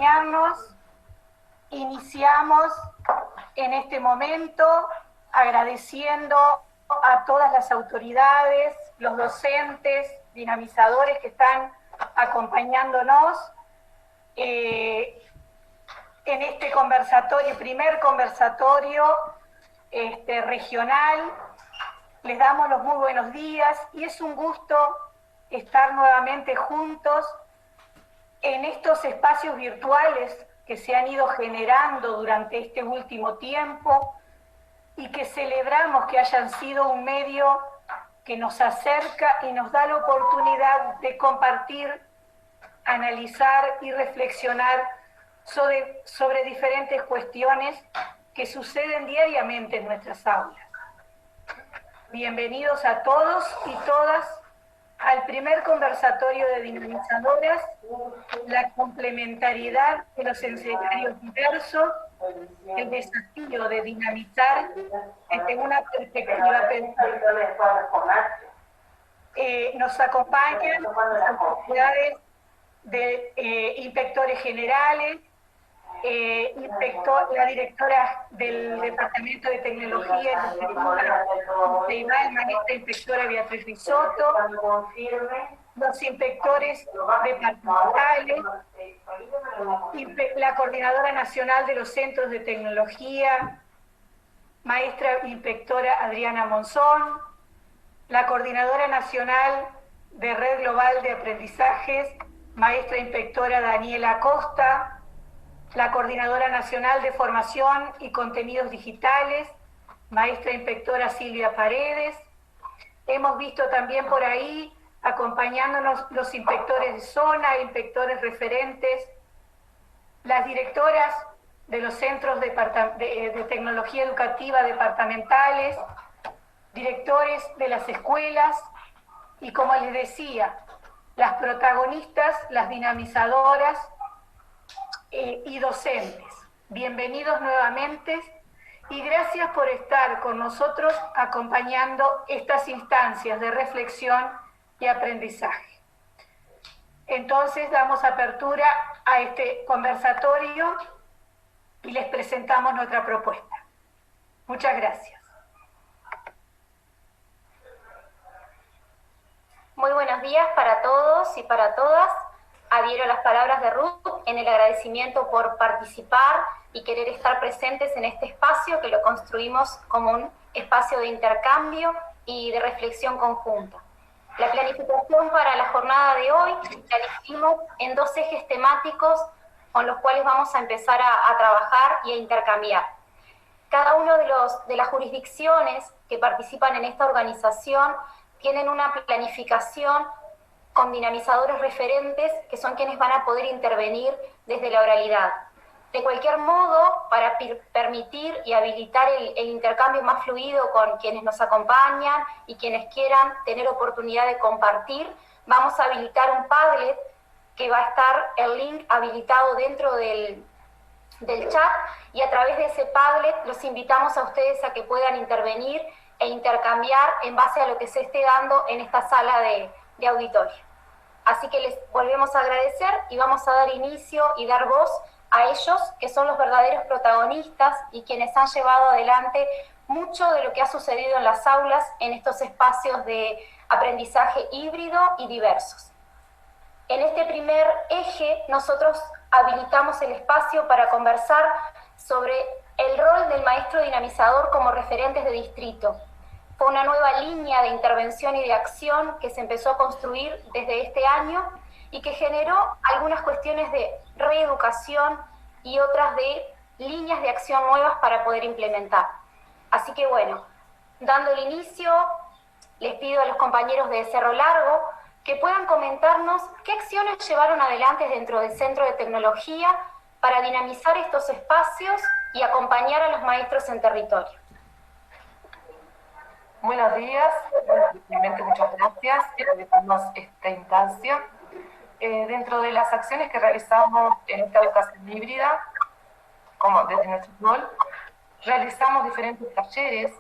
acompañarnos. Iniciamos en este momento agradeciendo a todas las autoridades, los docentes, dinamizadores que están acompañándonos en este conversatorio, primer conversatorio regional. Les damos los muy buenos días y es un gusto estar nuevamente juntos en estos espacios virtuales que se han ido generando durante este último tiempo y que celebramos que hayan sido un medio que nos acerca y nos da la oportunidad de compartir, analizar y reflexionar sobre diferentes cuestiones que suceden diariamente en nuestras aulas. Bienvenidos a todos y todas al primer conversatorio de dinamizadoras, la complementariedad de los escenarios diversos, el desafío de dinamizar desde una perspectiva pedagógica. Nos acompañan las autoridades de inspectores generales, la directora del Departamento de Tecnología y la maestra inspectora Beatriz Risotto, los inspectores departamentales, la Coordinadora Nacional de los Centros de Tecnología, maestra inspectora Adriana Monzón, la Coordinadora Nacional de Red Global de Aprendizajes, maestra inspectora Daniela Acosta, la Coordinadora Nacional de Formación y Contenidos Digitales, maestra inspectora Silvia Paredes. Hemos visto también por ahí, acompañándonos los inspectores de zona, inspectores referentes, las directoras de los centros de tecnología educativa departamentales, directores de las escuelas y, como les decía, las protagonistas, las dinamizadoras, y docentes. Bienvenidos nuevamente y gracias por estar con nosotros acompañando estas instancias de reflexión y aprendizaje. Entonces damos apertura a este conversatorio y les presentamos nuestra propuesta. Muchas gracias. Muy buenos días para todos y para todas. Adhiero a las palabras de Ruth en el agradecimiento por participar y querer estar presentes en este espacio que lo construimos como un espacio de intercambio y de reflexión conjunta. La planificación para la jornada de hoy la elegimos en dos ejes temáticos con los cuales vamos a empezar a trabajar y a intercambiar. Cada uno de las jurisdicciones que participan en esta organización tienen una planificación con dinamizadores referentes que son quienes van a poder intervenir desde la oralidad. De cualquier modo, para permitir y habilitar el intercambio más fluido con quienes nos acompañan y quienes quieran tener oportunidad de compartir, vamos a habilitar un Padlet que va a estar el link habilitado dentro del chat, y a través de ese Padlet los invitamos a ustedes a que puedan intervenir e intercambiar en base a lo que se esté dando en esta sala de auditorio. Así que les volvemos a agradecer y vamos a dar inicio y dar voz a ellos, que son los verdaderos protagonistas y quienes han llevado adelante mucho de lo que ha sucedido en las aulas en estos espacios de aprendizaje híbrido y diversos. En este primer eje, nosotros habilitamos el espacio para conversar sobre el rol del maestro dinamizador como referentes de distrito. Fue una nueva línea de intervención y de acción que se empezó a construir desde este año y que generó algunas cuestiones de reeducación y otras de líneas de acción nuevas para poder implementar. Así que bueno, dando el inicio, les pido a los compañeros de Cerro Largo que puedan comentarnos qué acciones llevaron adelante dentro del Centro de Tecnología para dinamizar estos espacios y acompañar a los maestros en territorio. Buenos días, primeramente muchas gracias por dejarnos esta instancia. Dentro de las acciones que realizamos en esta educación híbrida, como desde nuestro rol, realizamos diferentes talleres,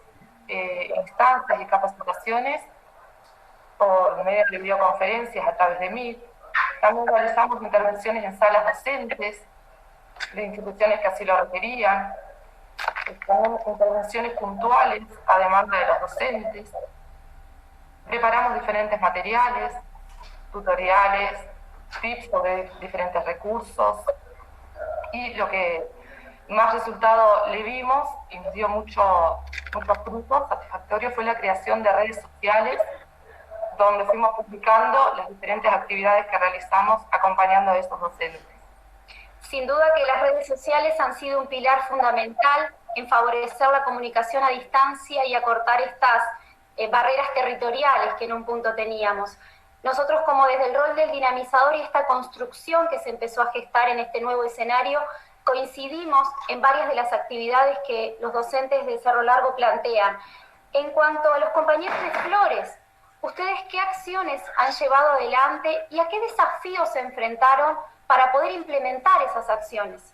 instancias y capacitaciones por medio de videoconferencias a través de Meet. También realizamos intervenciones en salas docentes, de instituciones que así lo requerían, con intervenciones puntuales a demanda de los docentes. Preparamos diferentes materiales, tutoriales, tips sobre diferentes recursos, y lo que más resultado le vimos y nos dio muchos frutos satisfactorios fue la creación de redes sociales donde fuimos publicando las diferentes actividades que realizamos acompañando a estos docentes. Sin duda que las redes sociales han sido un pilar fundamental en favorecer la comunicación a distancia y acortar estas barreras territoriales que en un punto teníamos. Nosotros, como desde el rol del dinamizador y esta construcción que se empezó a gestar en este nuevo escenario, coincidimos en varias de las actividades que los docentes de Cerro Largo plantean. En cuanto a los compañeros de Flores, ¿ustedes qué acciones han llevado adelante y a qué desafíos se enfrentaron para poder implementar esas acciones?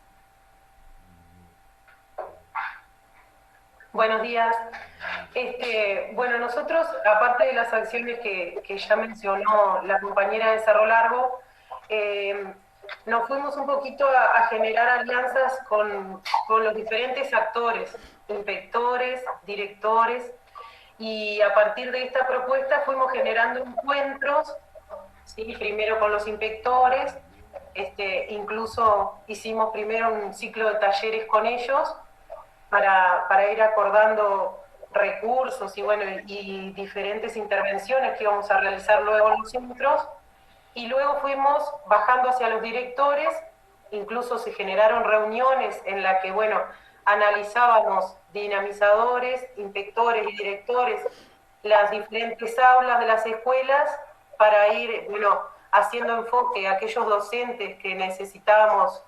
Buenos días. Bueno, nosotros, aparte de las acciones que ya mencionó la compañera de Cerro Largo, nos fuimos un poquito a generar alianzas con los diferentes actores, inspectores, directores, y a partir de esta propuesta fuimos generando encuentros, ¿sí? Primero con los inspectores, incluso hicimos primero un ciclo de talleres con ellos, para ir acordando recursos y, bueno, y diferentes intervenciones que íbamos a realizar luego en los centros, y luego fuimos bajando hacia los directores, incluso se generaron reuniones en las que, bueno, analizábamos dinamizadores, inspectores y directores las diferentes aulas de las escuelas para ir, bueno, haciendo enfoque a aquellos docentes que necesitábamos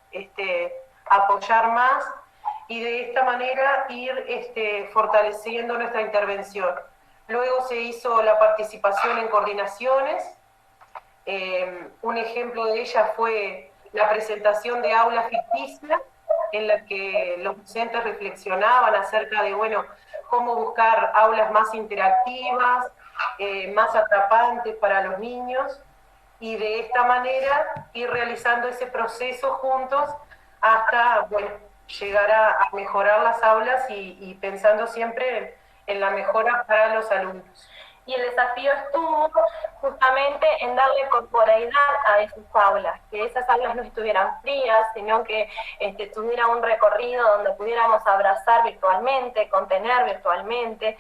apoyar más, y de esta manera ir fortaleciendo nuestra intervención. Luego se hizo la participación en coordinaciones. Un ejemplo de ella fue la presentación de aulas ficticias, en la que los docentes reflexionaban acerca de, bueno, cómo buscar aulas más interactivas, más atrapantes para los niños, y de esta manera ir realizando ese proceso juntos hasta, bueno, llegar a mejorar las aulas y pensando siempre en la mejora para los alumnos. Y el desafío estuvo justamente en darle corporeidad a esas aulas, que esas aulas no estuvieran frías, sino que tuviera un recorrido donde pudiéramos abrazar virtualmente, contener virtualmente,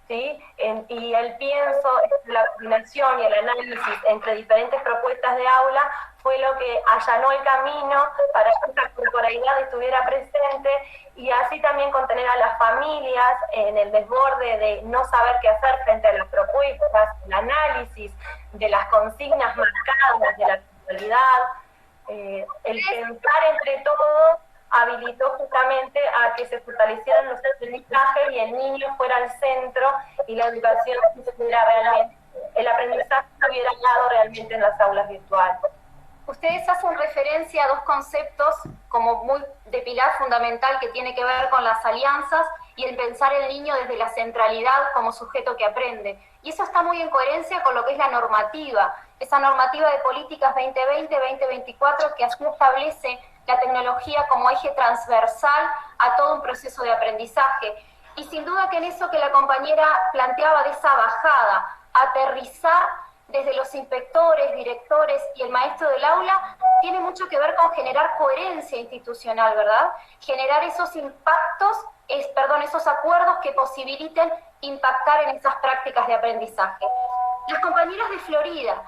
¿sí? Y el pienso, la coordinación y el análisis entre diferentes propuestas de aula fue lo que allanó el camino para que esta corporeidad estuviera presente, y así también contener a las familias en el desborde de no saber qué hacer frente a las propuestas, el análisis de las consignas marcadas, de la virtualidad, el pensar entre todos habilitó justamente a que se fortalecieran los aprendizajes y el niño fuera al centro y la educación estuviera realmente, el aprendizaje estuviera dado realmente en las aulas virtuales. Ustedes hacen referencia a dos conceptos como muy de pilar fundamental que tiene que ver con las alianzas y el pensar el niño desde la centralidad como sujeto que aprende. Y eso está muy en coherencia con lo que es la normativa, esa normativa de políticas 2020-2024 que así establece la tecnología como eje transversal a todo un proceso de aprendizaje. Y sin duda que en eso que la compañera planteaba de esa bajada, aterrizar desde los inspectores, directores y el maestro del aula, tiene mucho que ver con generar coherencia institucional, ¿verdad? Generar esos impactos, esos acuerdos que posibiliten impactar en esas prácticas de aprendizaje. Las compañeras de Florida,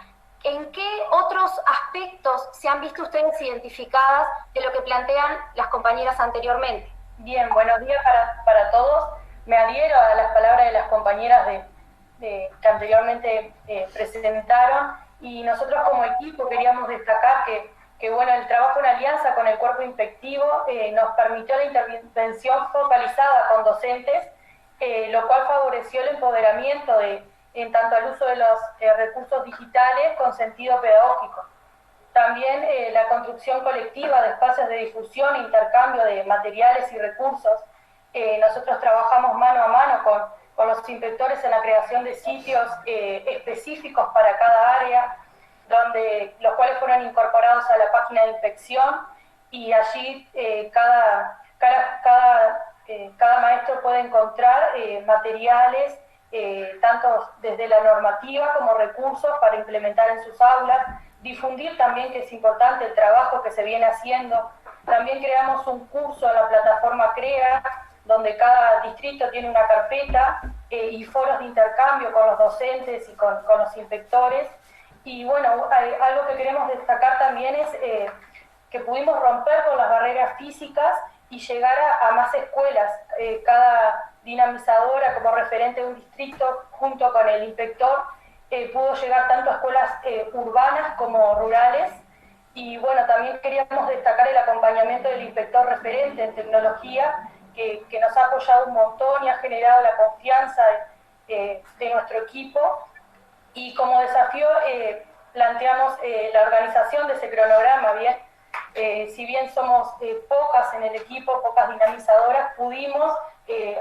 ¿en qué otros aspectos se han visto ustedes identificadas de lo que plantean las compañeras anteriormente? Bien, buenos días para todos. Me adhiero a las palabras de las compañeras que anteriormente presentaron, y nosotros como equipo queríamos destacar que bueno, el trabajo en alianza con el cuerpo inspectivo nos permitió la intervención focalizada con docentes, lo cual favoreció el empoderamiento en tanto al uso de los recursos digitales con sentido pedagógico. También la construcción colectiva de espacios de difusión e intercambio de materiales y recursos. Nosotros trabajamos mano a mano con los inspectores en la creación de sitios específicos para cada área, los cuales fueron incorporados a la página de inspección, y allí cada maestro puede encontrar materiales, tanto desde la normativa como recursos para implementar en sus aulas, difundir también, que es importante, el trabajo que se viene haciendo. También creamos un curso en la plataforma CREA, donde cada distrito tiene una carpeta y foros de intercambio con los docentes y con los inspectores. Y bueno, algo que queremos destacar también es que pudimos romper con las barreras físicas y llegar a más escuelas. Cada dinamizadora como referente de un distrito, junto con el inspector, pudo llegar tanto a escuelas urbanas como rurales. Y bueno, también queríamos destacar el acompañamiento del inspector referente en tecnología, que nos ha apoyado un montón y ha generado la confianza de nuestro equipo. Y como desafío planteamos la organización de ese cronograma, ¿bien? Si bien somos pocas en el equipo, pocas dinamizadoras, pudimos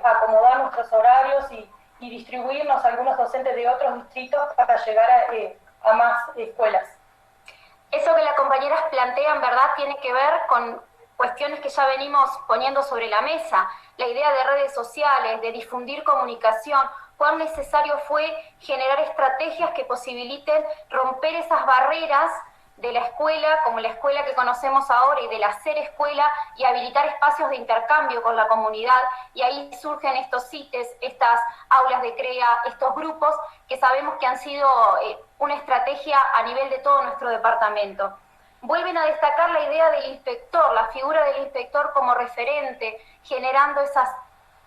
acomodar nuestros horarios y distribuirnos a algunos docentes de otros distritos para llegar a más escuelas. Eso que las compañeras plantean, ¿verdad?, tiene que ver con cuestiones que ya venimos poniendo sobre la mesa. La idea de redes sociales, de difundir comunicación, cuán necesario fue generar estrategias que posibiliten romper esas barreras de la escuela, como la escuela que conocemos ahora, y del hacer escuela, y habilitar espacios de intercambio con la comunidad. Y ahí surgen estos CITES, estas aulas de CREA, estos grupos que sabemos que han sido una estrategia a nivel de todo nuestro departamento. Vuelven a destacar la idea del inspector, la figura del inspector como referente, generando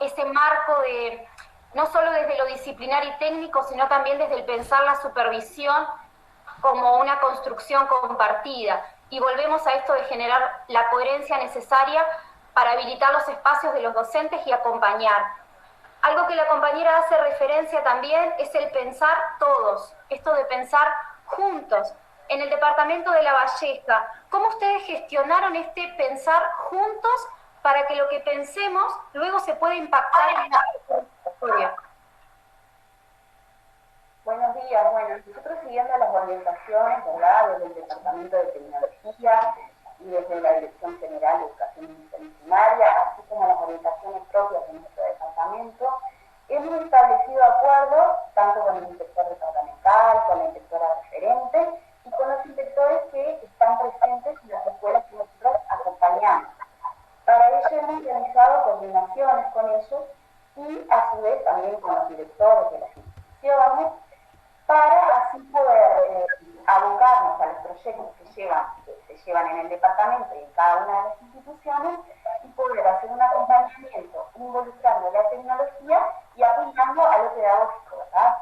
ese marco de, no solo desde lo disciplinar y técnico, sino también desde el pensar la supervisión como una construcción compartida. Y volvemos a esto de generar la coherencia necesaria para habilitar los espacios de los docentes y acompañar. Algo que la compañera hace referencia también es el pensar todos, esto de pensar juntos. En el departamento de La Valleja, ¿cómo ustedes gestionaron este pensar juntos para que lo que pensemos luego se pueda impactar en la historia? Buenos días. Bueno, nosotros siguiendo las orientaciones, ¿verdad?, desde el Departamento de Tecnología y desde la Dirección General de Educación Interdisciplinaria, así como las orientaciones propias de nuestro departamento, hemos establecido acuerdos tanto con el inspector departamental, con la inspectora referente y con los inspectores que están presentes en las escuelas que nosotros acompañamos. Para ello hemos realizado coordinaciones con ellos y a su vez también con los directores de las instituciones, para así poder abocarnos a los proyectos que se llevan en el departamento y en cada una de las instituciones y poder hacer un acompañamiento involucrando la tecnología y aplicando a lo pedagógico, ¿verdad?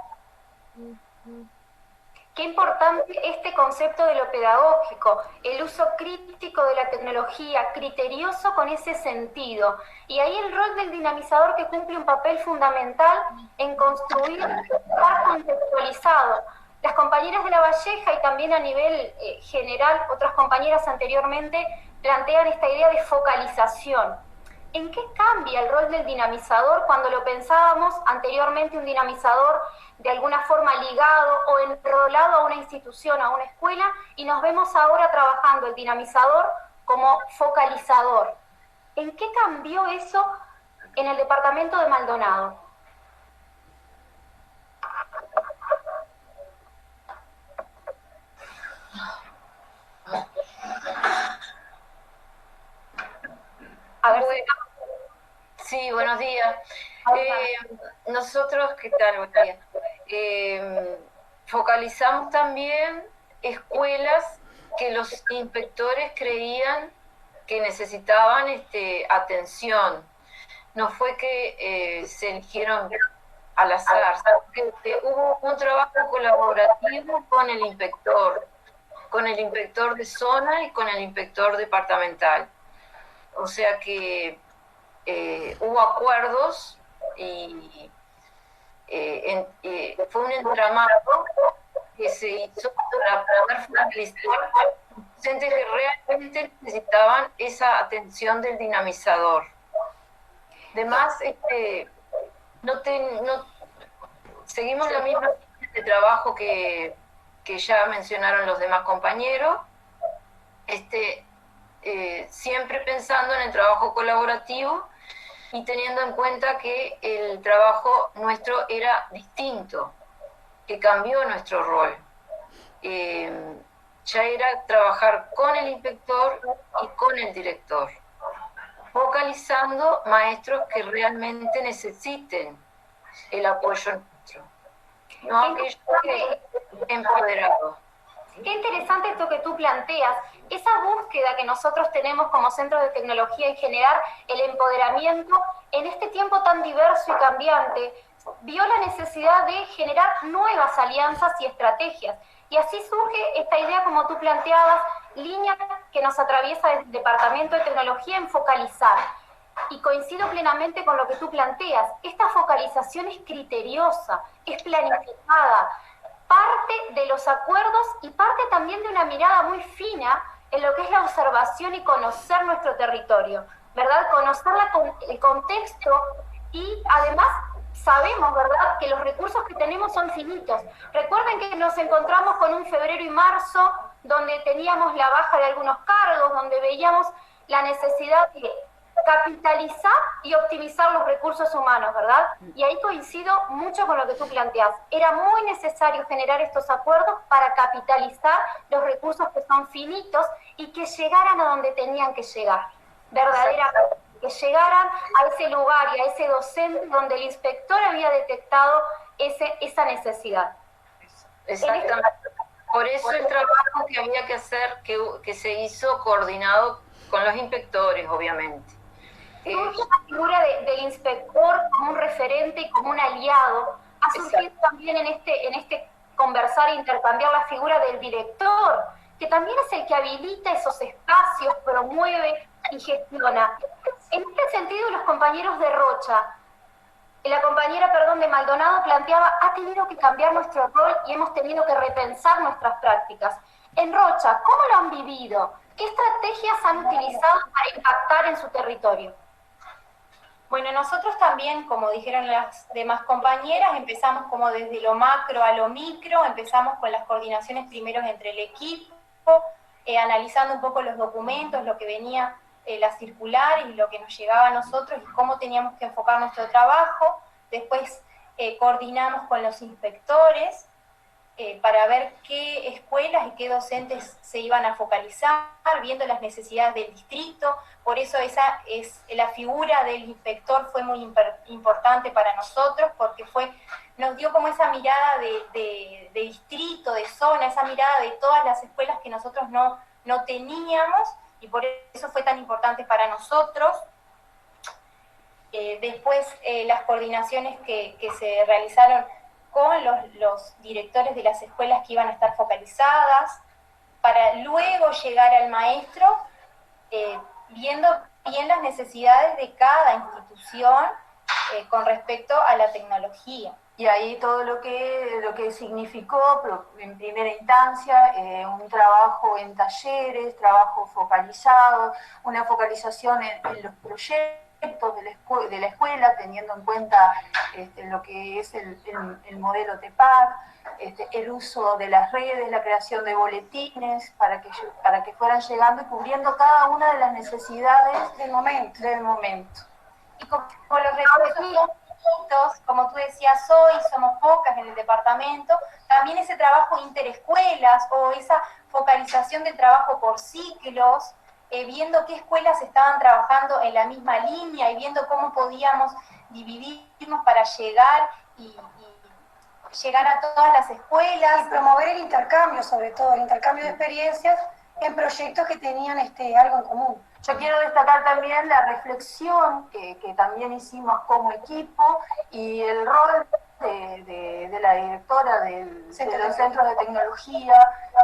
Qué importante este concepto de lo pedagógico, el uso crítico de la tecnología, criterioso con ese sentido. Y ahí el rol del dinamizador, que cumple un papel fundamental en construir, estar contextualizado. Las compañeras de La Valleja y también a nivel general, otras compañeras anteriormente, plantean esta idea de focalización. ¿En qué cambia el rol del dinamizador cuando lo pensábamos anteriormente un dinamizador de alguna forma ligado o enrolado a una institución, a una escuela, y nos vemos ahora trabajando el dinamizador como focalizador? ¿En qué cambió eso en el departamento de Maldonado? A ver si... Sí, buenos días. Nosotros, ¿qué tal? Buenos días. Focalizamos también escuelas que los inspectores creían que necesitaban atención. No fue que se eligieron al azar, sino que hubo un trabajo colaborativo con el inspector de zona y con el inspector departamental. O sea que hubo acuerdos y fue un entramado que se hizo para poder focalizar docentes que realmente necesitaban esa atención del dinamizador. Además, seguimos la misma línea de trabajo que ya mencionaron los demás compañeros. siempre pensando en el trabajo colaborativo y teniendo en cuenta que el trabajo nuestro era distinto, que cambió nuestro rol. Ya era trabajar con el inspector y con el director, focalizando maestros que realmente necesiten el apoyo nuestro, no aquellos que empoderados. Qué interesante esto que tú planteas, esa búsqueda que nosotros tenemos como centros de tecnología en generar el empoderamiento en este tiempo tan diverso y cambiante, vio la necesidad de generar nuevas alianzas y estrategias. Y así surge esta idea, como tú planteabas, línea que nos atraviesa desde el Departamento de Tecnología en focalizar. Y coincido plenamente con lo que tú planteas, esta focalización es criteriosa, es planificada, parte de los acuerdos y parte también de una mirada muy fina en lo que es la observación y conocer nuestro territorio, ¿verdad? Conocer el contexto y además sabemos, ¿verdad?, que los recursos que tenemos son finitos. Recuerden que nos encontramos con un febrero y marzo donde teníamos la baja de algunos cargos, donde veíamos la necesidad de capitalizar y optimizar los recursos humanos, ¿verdad? Y ahí coincido mucho con lo que tú planteas. Era muy necesario generar estos acuerdos para capitalizar los recursos que son finitos y que llegaran a donde tenían que llegar, verdaderamente, que llegaran a ese lugar y a ese docente donde el inspector había detectado esa necesidad. Exactamente. Por eso el trabajo que había que hacer, que se hizo coordinado con los inspectores, obviamente. La figura del inspector como un referente y como un aliado ha surgido también en este conversar e intercambiar la figura del director, que también es el que habilita esos espacios, promueve y gestiona. En este sentido, los compañeros de Rocha, la compañera, de Maldonado planteaba, ha tenido que cambiar nuestro rol y hemos tenido que repensar nuestras prácticas. En Rocha, ¿cómo lo han vivido? ¿Qué estrategias han utilizado para impactar en su territorio? Bueno, nosotros también, como dijeron las demás compañeras, empezamos como desde lo macro a lo micro, empezamos con las coordinaciones primero entre el equipo, analizando un poco los documentos, lo que venía, las circulares y lo que nos llegaba a nosotros y cómo teníamos que enfocar nuestro trabajo. Después coordinamos con los inspectores para ver qué escuelas y qué docentes se iban a focalizar, viendo las necesidades del distrito. Por eso la figura del inspector fue muy importante para nosotros, porque nos dio como esa mirada de distrito, de zona, esa mirada de todas las escuelas que nosotros no teníamos, y por eso fue tan importante para nosotros. Después las coordinaciones que se realizaron con los directores de las escuelas que iban a estar focalizadas, para luego llegar al maestro, viendo bien las necesidades de cada institución con respecto a la tecnología. Y ahí todo lo que significó, en primera instancia, un trabajo en talleres, trabajo focalizado, una focalización en los proyectos de la escuela, teniendo en cuenta lo que es el modelo TEPAC, el uso de las redes, la creación de boletines para que fueran llegando y cubriendo cada una de las necesidades del momento. Y con los recursos, como tú decías hoy, somos pocas en el departamento, también ese trabajo interescuelas o esa focalización del trabajo por ciclos, viendo qué escuelas estaban trabajando en la misma línea y viendo cómo podíamos dividirnos para llegar y llegar a todas las escuelas. Y promover el intercambio, sobre todo, el intercambio de experiencias en proyectos que tenían algo en común. Yo quiero destacar también la reflexión que también hicimos como equipo y el rol de la directora de los centros de tecnología,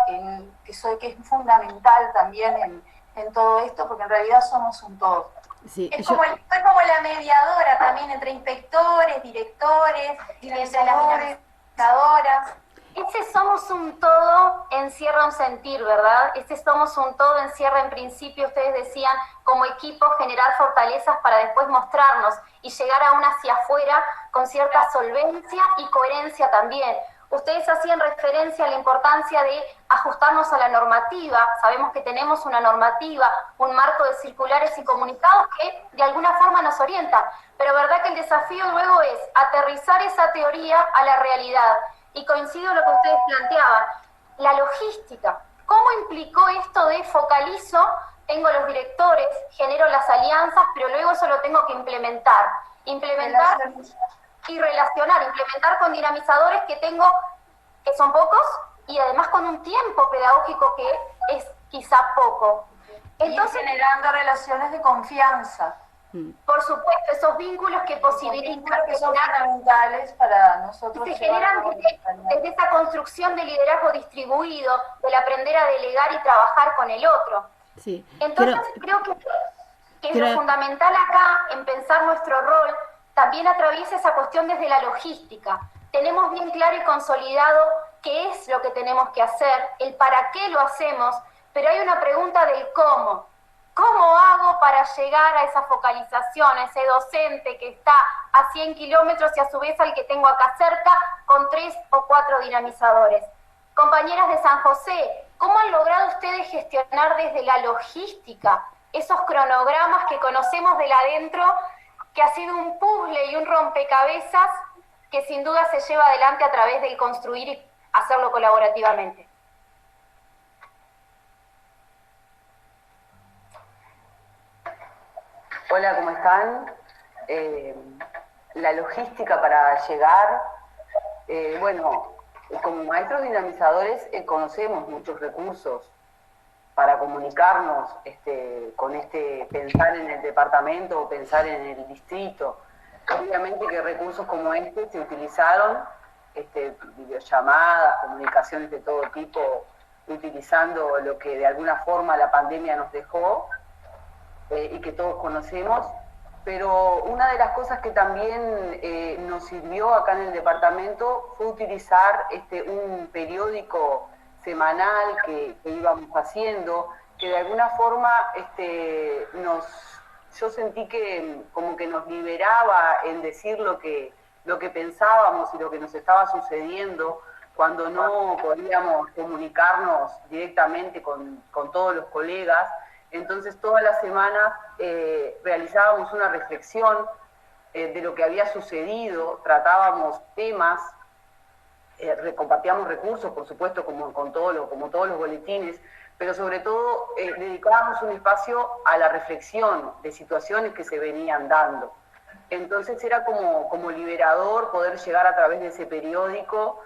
que es fundamental también en todo esto, porque en realidad somos un todo. Sí, fue como la mediadora también entre inspectores, directores, entre las organizadoras. Ese somos un todo encierra un sentir, ¿verdad? Ese somos un todo encierra en principio, ustedes decían, como equipo generar fortalezas para después mostrarnos y llegar aún hacia afuera con cierta solvencia y coherencia también. Ustedes hacían referencia a la importancia de ajustarnos a la normativa. Sabemos que tenemos una normativa, un marco de circulares y comunicados que de alguna forma nos orienta, pero verdad que el desafío luego es aterrizar esa teoría a la realidad. Y coincido en lo que ustedes planteaban, la logística. ¿Cómo implicó esto de focalizo? Tengo los directores, genero las alianzas, pero luego eso lo tengo que implementar y relacionar, implementar con dinamizadores que tengo, que son pocos, y además con un tiempo pedagógico que es quizá poco. Entonces, y generando relaciones de confianza. Por supuesto, esos vínculos que posibilitan, que son fundamentales para nosotros. Se generan desde esa construcción de liderazgo distribuido, del aprender a delegar y trabajar con el otro. Sí. Entonces creo que lo fundamental acá, en pensar nuestro rol, también atraviesa esa cuestión desde la logística. Tenemos bien claro y consolidado qué es lo que tenemos que hacer, el para qué lo hacemos, pero hay una pregunta del cómo. ¿Cómo hago para llegar a esa focalización, a ese docente que está a 100 kilómetros y a su vez al que tengo acá cerca con 3 o 4 dinamizadores? Compañeras de San José, ¿cómo han logrado ustedes gestionar desde la logística esos cronogramas que conocemos del adentro, que ha sido un puzzle y un rompecabezas que sin duda se lleva adelante a través del construir y hacerlo colaborativamente? Hola, ¿cómo están? La logística para llegar, bueno, como maestros dinamizadores conocemos muchos recursos para comunicarnos con pensar en el departamento o pensar en el distrito. Obviamente que recursos como se utilizaron, videollamadas, comunicaciones de todo tipo, utilizando lo que de alguna forma la pandemia nos dejó, y que todos conocemos, pero una de las cosas que también nos sirvió acá en el departamento fue utilizar un periódico semanal que íbamos haciendo, que de alguna forma yo sentí que como que nos liberaba en decir lo que pensábamos y lo que nos estaba sucediendo cuando no podíamos comunicarnos directamente con todos los colegas. Entonces todas las semanas realizábamos una reflexión de lo que había sucedido, tratábamos temas, compartíamos recursos, por supuesto, como todos los boletines, pero sobre todo dedicábamos un espacio a la reflexión de situaciones que se venían dando. Entonces era como liberador poder llegar a través de ese periódico.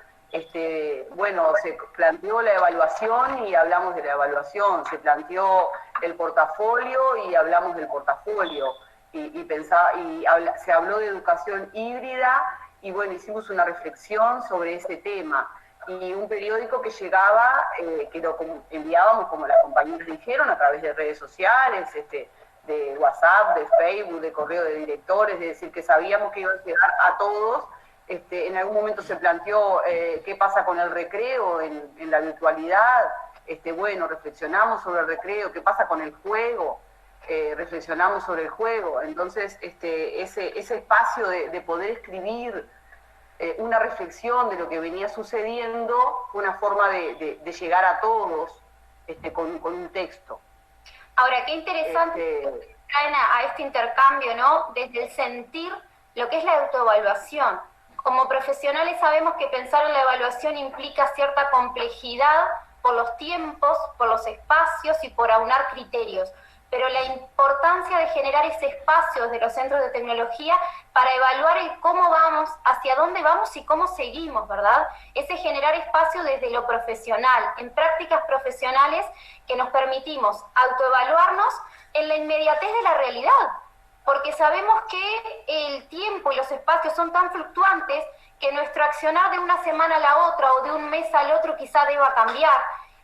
Bueno, se planteó la evaluación y hablamos de la evaluación, se planteó el portafolio y hablamos del portafolio, se habló de educación híbrida y bueno, hicimos una reflexión sobre ese tema. Y un periódico que llegaba, que lo enviábamos, como las compañeras dijeron, a través de redes sociales, de WhatsApp, de Facebook, de correo de directores, es decir, que sabíamos que iba a llegar a todos. En algún momento se planteó qué pasa con el recreo en la virtualidad. Bueno, reflexionamos sobre el recreo, qué pasa con el juego, reflexionamos sobre el juego. Entonces, ese espacio de poder escribir una reflexión de lo que venía sucediendo fue una forma de llegar a todos con un texto. Ahora, qué interesante traen a este intercambio, ¿no? Desde el sentir lo que es la autoevaluación. Como profesionales sabemos que pensar en la evaluación implica cierta complejidad por los tiempos, por los espacios y por aunar criterios. Pero la importancia de generar ese espacio desde los centros de tecnología para evaluar el cómo vamos, hacia dónde vamos y cómo seguimos, ¿verdad? Ese generar espacio desde lo profesional, en prácticas profesionales que nos permitimos autoevaluarnos en la inmediatez de la realidad. Porque sabemos que el tiempo y los espacios son tan fluctuantes que nuestro accionar de una semana a la otra o de un mes al otro quizá deba cambiar.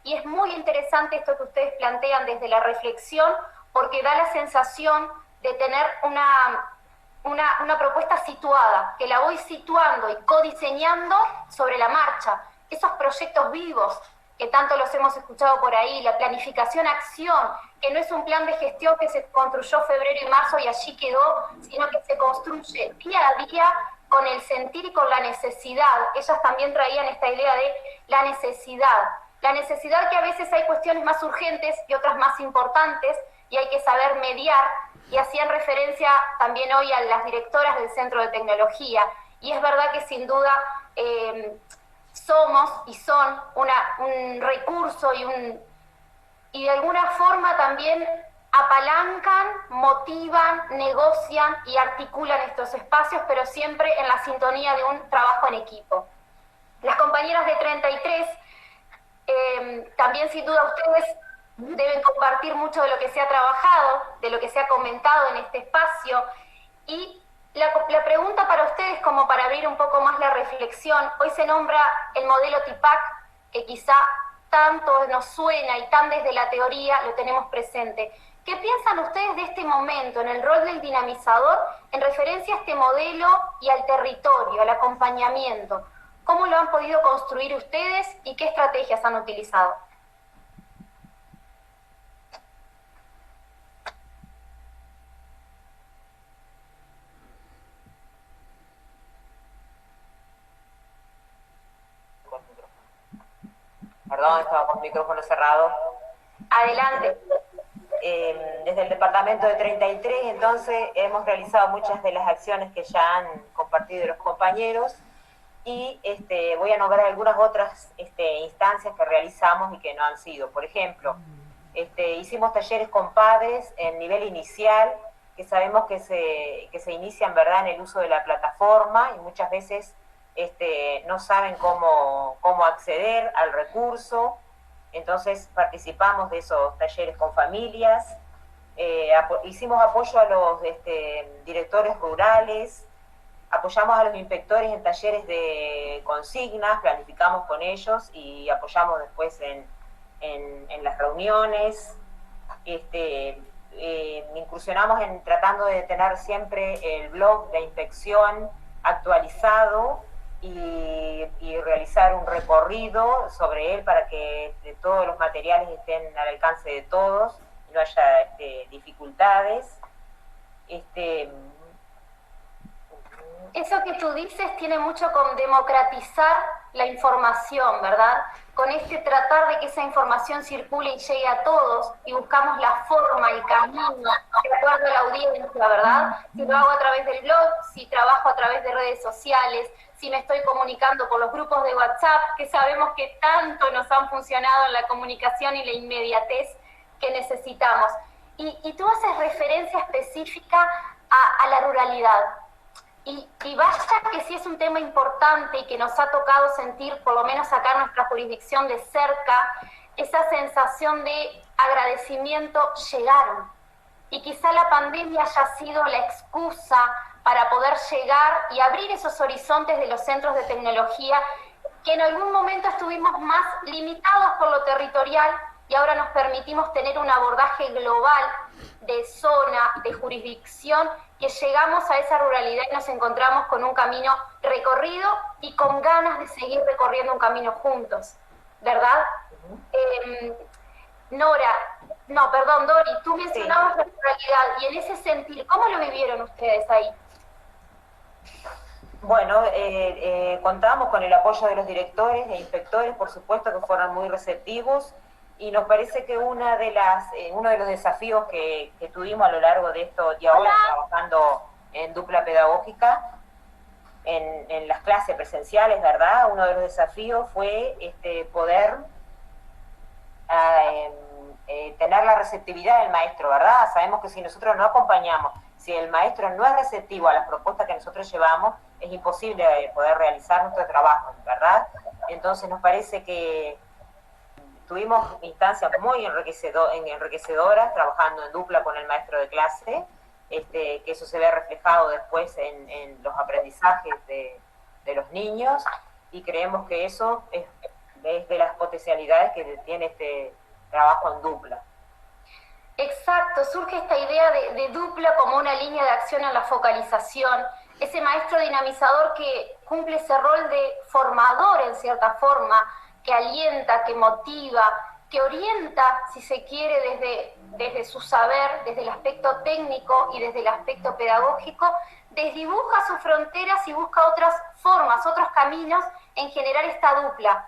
Y es muy interesante esto que ustedes plantean desde la reflexión, porque da la sensación de tener una propuesta situada, que la voy situando y codiseñando sobre la marcha. Esos proyectos vivos, que tanto los hemos escuchado por ahí, la planificación-acción, que no es un plan de gestión que se construyó febrero y marzo y allí quedó, sino que se construye día a día con el sentir y con la necesidad. Ellas también traían esta idea de la necesidad que a veces hay cuestiones más urgentes y otras más importantes y hay que saber mediar, y hacían referencia también hoy a las directoras del Centro de Tecnología, y es verdad que sin duda somos y son un recurso y de alguna forma también apalancan, motivan, negocian y articulan estos espacios, pero siempre en la sintonía de un trabajo en equipo. Las compañeras de 33, también sin duda ustedes deben compartir mucho de lo que se ha trabajado, de lo que se ha comentado en este espacio, y la pregunta para ustedes, como para abrir un poco más la reflexión, hoy se nombra el modelo TIPAC, que quizá tanto nos suena y tan desde la teoría lo tenemos presente. ¿Qué piensan ustedes de este momento en el rol del dinamizador en referencia a este modelo y al territorio, al acompañamiento? ¿Cómo lo han podido construir ustedes y qué estrategias han utilizado? Perdón, estaba con el micrófono cerrado. Adelante. Desde el departamento de 33, entonces, hemos realizado muchas de las acciones que ya han compartido los compañeros y voy a nombrar algunas otras instancias que realizamos y que no han sido. Por ejemplo, hicimos talleres con padres en nivel inicial, que sabemos que se inician, ¿verdad?, en el uso de la plataforma y muchas veces no saben cómo acceder al recurso. Entonces participamos de esos talleres con familias, hicimos apoyo a los directores rurales, apoyamos a los inspectores en talleres de consignas, planificamos con ellos y apoyamos después en las reuniones. Incursionamos en tratando de tener siempre el blog de inspección actualizado y realizar un recorrido sobre él para que todos los materiales estén al alcance de todos y no haya dificultades. Eso que tú dices tiene mucho con democratizar la información, ¿verdad? Con tratar de que esa información circule y llegue a todos y buscamos la forma, el camino, de acuerdo a la audiencia, ¿verdad? Si lo hago a través del blog, si trabajo a través de redes sociales, si me estoy comunicando por los grupos de WhatsApp, que sabemos que tanto nos han funcionado en la comunicación y la inmediatez que necesitamos. Y tú haces referencia específica a la ruralidad. Y vaya que sí es un tema importante y que nos ha tocado sentir, por lo menos acá en nuestra jurisdicción de cerca, esa sensación de agradecimiento llegaron. Y quizá la pandemia haya sido la excusa para poder llegar y abrir esos horizontes de los centros de tecnología que en algún momento estuvimos más limitados por lo territorial y ahora nos permitimos tener un abordaje global de zona, de jurisdicción, que llegamos a esa ruralidad y nos encontramos con un camino recorrido y con ganas de seguir recorriendo un camino juntos, ¿verdad? Dori, tú mencionabas la ruralidad y en ese sentir, ¿cómo lo vivieron ustedes ahí? Bueno, contamos con el apoyo de los directores e inspectores, por supuesto que fueron muy receptivos, y nos parece que uno de los desafíos que tuvimos a lo largo de esto y ahora trabajando en dupla pedagógica, en las clases presenciales, ¿verdad? Uno de los desafíos fue poder tener la receptividad del maestro, ¿verdad? Sabemos que si nosotros no acompañamos, si el maestro no es receptivo a las propuestas que nosotros llevamos, es imposible poder realizar nuestro trabajo, ¿verdad? Entonces nos parece que tuvimos instancias muy enriquecedoras trabajando en dupla con el maestro de clase, que eso se ve reflejado después en los aprendizajes de los niños, y creemos que eso es de las potencialidades que tiene este trabajo en dupla. Exacto, surge esta idea de dupla como una línea de acción en la focalización, ese maestro dinamizador que cumple ese rol de formador en cierta forma, que alienta, que motiva, que orienta, si se quiere, desde desde su saber, desde el aspecto técnico y desde el aspecto pedagógico, desdibuja sus fronteras y busca otras formas, otros caminos en generar esta dupla.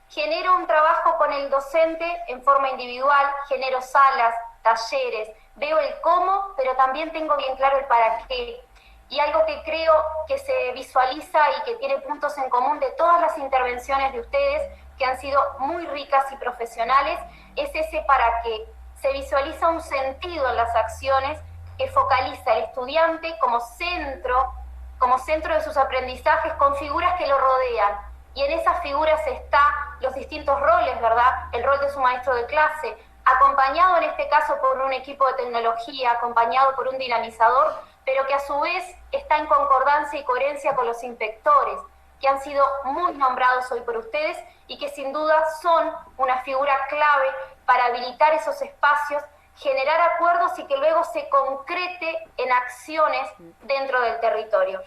Genero un trabajo con el docente en forma individual, genero salas, talleres, veo el cómo, pero también tengo bien claro el para qué. Y algo que creo que se visualiza y que tiene puntos en común de todas las intervenciones de ustedes, que han sido muy ricas y profesionales, es ese para qué. Se visualiza un sentido en las acciones que focaliza al estudiante como centro de sus aprendizajes, con figuras que lo rodean. Y en esas figuras están los distintos roles, ¿verdad? El rol de su maestro de clase, acompañado en este caso por un equipo de tecnología, acompañado por un dinamizador, pero que a su vez está en concordancia y coherencia con los inspectores, que han sido muy nombrados hoy por ustedes y que sin duda son una figura clave para habilitar esos espacios, generar acuerdos y que luego se concrete en acciones dentro del territorio.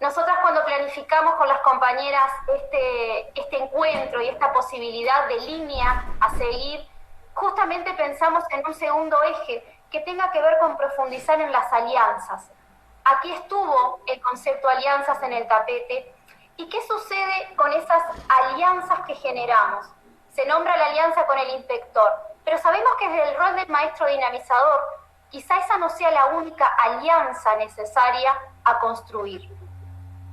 Nosotras cuando planificamos con las compañeras este encuentro y esta posibilidad de línea a seguir, justamente pensamos en un segundo eje que tenga que ver con profundizar en las alianzas. Aquí estuvo el concepto alianzas en el tapete. ¿Y qué sucede con esas alianzas que generamos? Se nombra la alianza con el inspector, pero sabemos que desde el rol del maestro dinamizador, quizá esa no sea la única alianza necesaria a construir.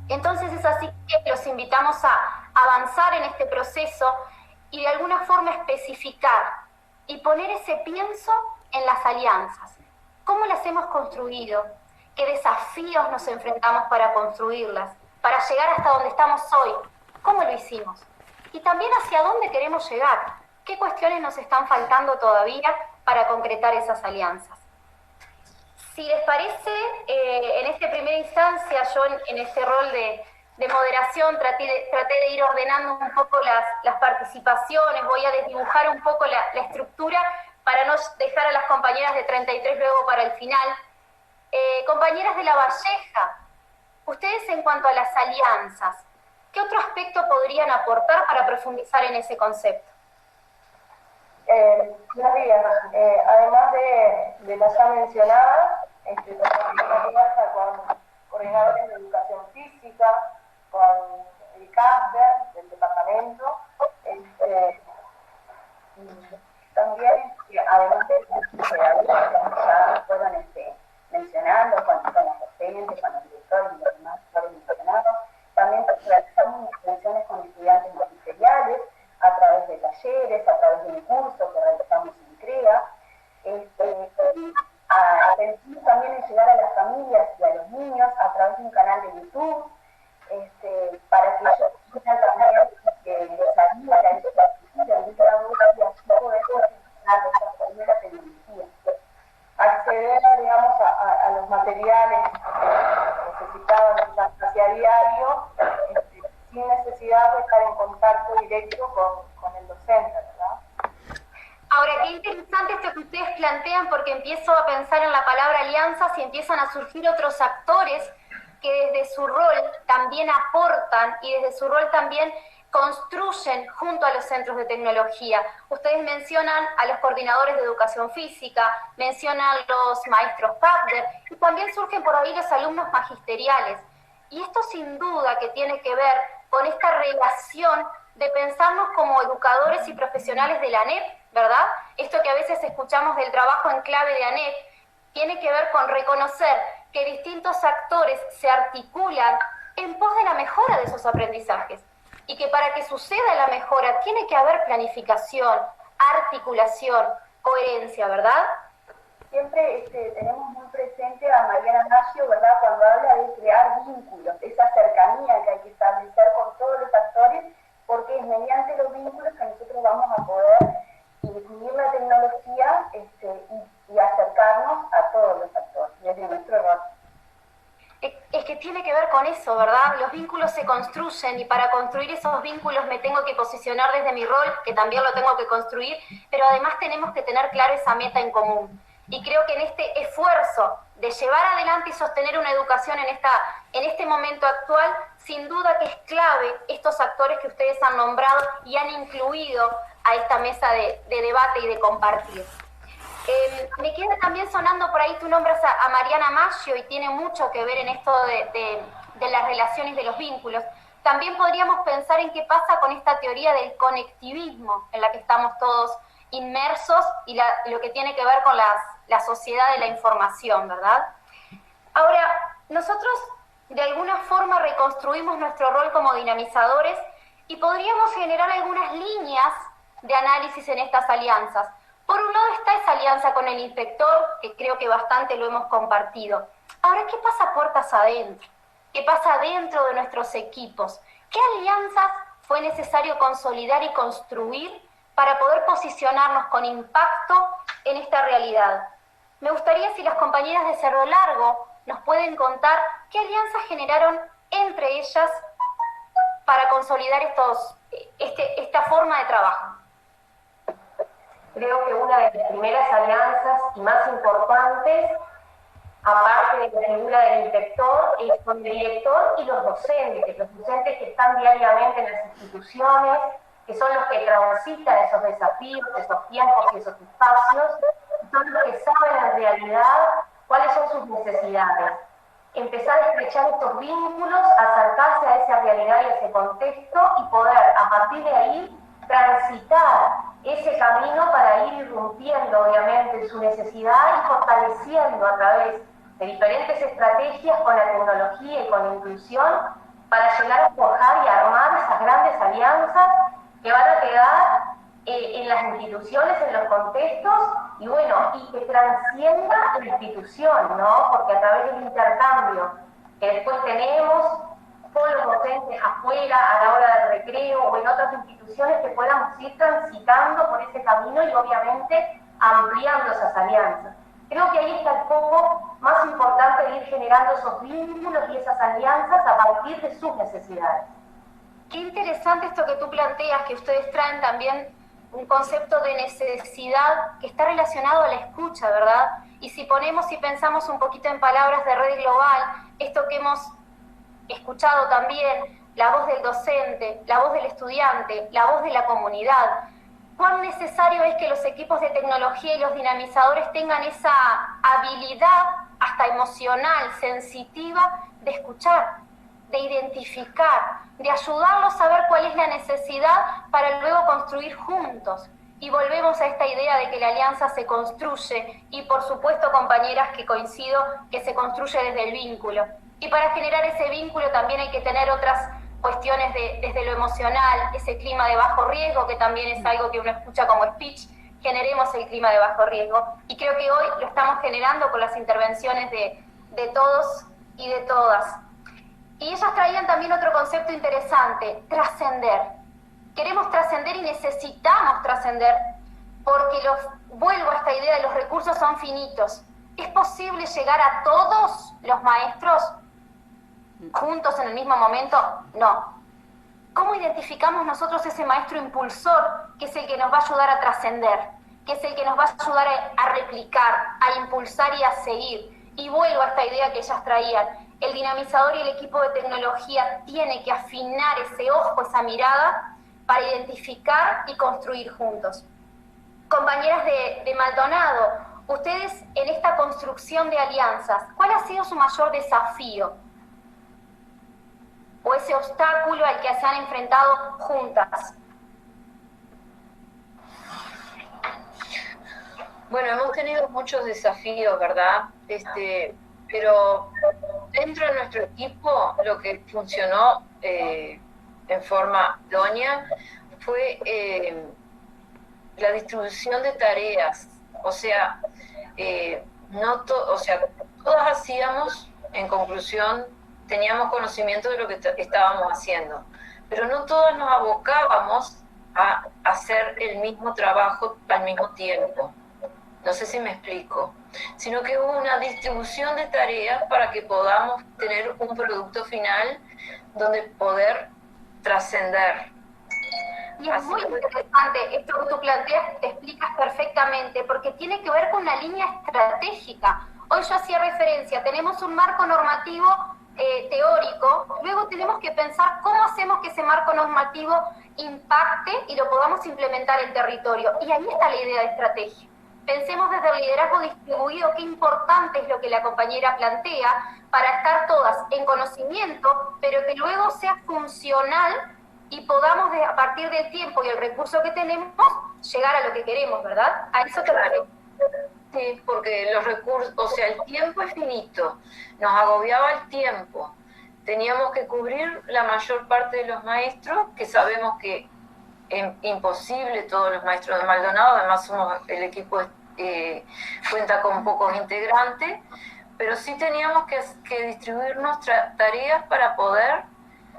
Entonces es así que los invitamos a avanzar en este proceso y de alguna forma especificar y poner ese pienso en las alianzas. ¿Cómo las hemos construido? ¿Qué desafíos nos enfrentamos para construirlas? Para llegar hasta donde estamos hoy. ¿Cómo lo hicimos? Y también hacia dónde queremos llegar. ¿Qué cuestiones nos están faltando todavía para concretar esas alianzas? Si les parece, en esta primera instancia, yo en este rol de moderación traté de ir ordenando un poco las participaciones, voy a desdibujar un poco la estructura para no dejar a las compañeras de 33 luego para el final. Compañeras de La Valleja, ustedes en cuanto a las alianzas, ¿qué otro aspecto podrían aportar para profundizar en ese concepto? Buenos días. Además de las ya mencionadas, alianza con coordinadores de educación física, con el CASDER del departamento, también, además de ya fueron mencionando, con los docentes, con los directores y los demás fueron mencionados, también realizamos intervenciones con estudiantes magisteriales a través de talleres, a través de un curso que realizamos en CREA, pensamos también en llegar a las familias y a los niños a través de un canal de YouTube, para que ellos puedan también salir a esa cultura de la voz y así poder funcionar de esa primera tecnología. Acceder, digamos, a los materiales necesitados hacia diario, sin necesidad de estar en contacto directo con el docente, ¿verdad? Ahora, qué interesante esto que ustedes plantean, porque empiezo a pensar en la palabra alianzas y empiezan a surgir otros actores que desde su rol también aportan y desde su rol también construyen junto a los centros de tecnología. Ustedes mencionan a los coordinadores de educación física, mencionan los maestros CASDER, y también surgen por ahí los alumnos magisteriales. Y esto sin duda que tiene que ver con esta relación de pensarnos como educadores y profesionales de la ANEP, ¿verdad? Esto que a veces escuchamos del trabajo en clave de ANEP, tiene que ver con reconocer que distintos actores se articulan en pos de la mejora de esos aprendizajes. Y que para que suceda la mejora tiene que haber planificación, articulación, coherencia, ¿verdad? Siempre tenemos muy presente a Mariana Maggio, ¿verdad?, cuando habla de crear vínculos, esa cercanía que hay que establecer con todos los actores, porque es mediante los vínculos que nosotros vamos a poder incluir la tecnología y acercarnos a todos los actores, desde nuestro rol. Es que tiene que ver con eso, ¿verdad? Los vínculos se construyen y para construir esos vínculos me tengo que posicionar desde mi rol, que también lo tengo que construir, pero además tenemos que tener claro esa meta en común. Y creo que en este esfuerzo de llevar adelante y sostener una educación en este momento actual, sin duda que es clave estos actores que ustedes han nombrado y han incluido a esta mesa de debate y de compartir. Me queda también sonando por ahí, tú nombras a Mariana Maggio y tiene mucho que ver en esto de las relaciones, de los vínculos. También podríamos pensar en qué pasa con esta teoría del conectivismo en la que estamos todos inmersos y lo que tiene que ver con la sociedad de la información, ¿verdad? Ahora, nosotros de alguna forma reconstruimos nuestro rol como dinamizadores y podríamos generar algunas líneas de análisis en estas alianzas. Por un lado está esa alianza con el inspector, que creo que bastante lo hemos compartido. Ahora, ¿qué pasa puertas adentro? ¿Qué pasa dentro de nuestros equipos? ¿Qué alianzas fue necesario consolidar y construir para poder posicionarnos con impacto en esta realidad? Me gustaría si las compañeras de Cerro Largo nos pueden contar qué alianzas generaron entre ellas para consolidar esta forma de trabajo. Creo que una de las primeras alianzas y más importantes, aparte de la figura del inspector, es con el director y los docentes que están diariamente en las instituciones, que son los que transitan esos desafíos, esos tiempos y esos espacios, son los que saben en realidad cuáles son sus necesidades. Empezar a estrechar estos vínculos, acercarse a esa realidad y a ese contexto y poder, a partir de ahí, transitar ese camino para ir irrumpiendo, obviamente, en su necesidad y fortaleciendo a través de diferentes estrategias con la tecnología y con la inclusión para llegar a forjar y armar esas grandes alianzas que van a quedar en las instituciones, en los contextos, y bueno, y que transcienda la institución, ¿no? Porque a través del intercambio que después tenemos con los docentes afuera, a la hora del recreo o en otras instituciones, que podamos ir transitando por ese camino y obviamente ampliando esas alianzas. Creo que ahí está el foco más importante de ir generando esos vínculos y esas alianzas a partir de sus necesidades. Qué interesante esto que tú planteas, que ustedes traen también un concepto de necesidad que está relacionado a la escucha, ¿verdad? Y si pensamos un poquito en palabras de Red Global, esto que hemos escuchado también, la voz del docente, la voz del estudiante, la voz de la comunidad. Cuán necesario es que los equipos de tecnología y los dinamizadores tengan esa habilidad hasta emocional, sensitiva, de escuchar, de identificar, de ayudarlos a ver cuál es la necesidad para luego construir juntos. Y volvemos a esta idea de que la alianza se construye y, por supuesto, compañeras, que coincido, que se construye desde el vínculo. Y para generar ese vínculo también hay que tener otras cuestiones desde lo emocional, ese clima de bajo riesgo, que también es algo que uno escucha como speech. Generemos el clima de bajo riesgo. Y creo que hoy lo estamos generando con las intervenciones de todos y de todas. Y ellas traían también otro concepto interesante, trascender. Queremos trascender y necesitamos trascender, porque vuelvo a esta idea de los recursos son finitos. ¿Es posible llegar a todos los maestros juntos en el mismo momento? No. ¿Cómo identificamos nosotros ese maestro impulsor que es el que nos va a ayudar a trascender, que es el que nos va a ayudar a replicar, a impulsar y a seguir? Y vuelvo a esta idea que ellas traían. El dinamizador y el equipo de tecnología tiene que afinar ese ojo, esa mirada, para identificar y construir juntos. Compañeras de Maldonado, ustedes en esta construcción de alianzas, ¿cuál ha sido su mayor desafío? O ese obstáculo al que se han enfrentado juntas. Bueno, hemos tenido muchos desafíos, ¿verdad? Pero dentro de nuestro equipo lo que funcionó en forma idónea fue la distribución de tareas. O sea, todas hacíamos, en conclusión, teníamos conocimiento de lo que estábamos haciendo, pero no todas nos abocábamos a hacer el mismo trabajo al mismo tiempo. No sé si me explico, sino que hubo una distribución de tareas para que podamos tener un producto final donde poder trascender. Y es muy interesante esto que tú planteas, te explicas perfectamente, porque tiene que ver con una línea estratégica. Hoy yo hacía referencia, tenemos un marco normativo teórico, luego tenemos que pensar cómo hacemos que ese marco normativo impacte y lo podamos implementar en territorio. Y ahí está la idea de estrategia. Pensemos desde el liderazgo distribuido qué importante es lo que la compañera plantea para estar todas en conocimiento, pero que luego sea funcional y podamos, a partir del tiempo y el recurso que tenemos, llegar a lo que queremos, ¿verdad? A eso te refieres. Sí, porque los recursos, o sea, el tiempo es finito, nos agobiaba el tiempo. Teníamos que cubrir la mayor parte de los maestros, que sabemos que es imposible todos los maestros de Maldonado, además el equipo cuenta con pocos integrantes, pero sí teníamos que distribuir nuestras tareas para poder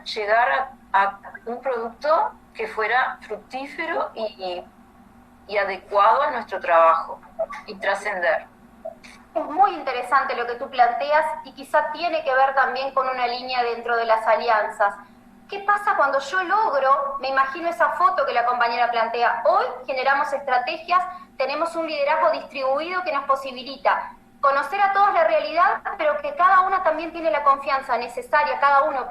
llegar a un producto que fuera fructífero y adecuado a nuestro trabajo y trascender. Es muy interesante lo que tú planteas y quizá tiene que ver también con una línea dentro de las alianzas. ¿Qué pasa cuando yo logro, me imagino esa foto que la compañera plantea, hoy generamos estrategias, tenemos un liderazgo distribuido que nos posibilita conocer a todos la realidad, pero que cada uno también tiene la confianza necesaria, cada uno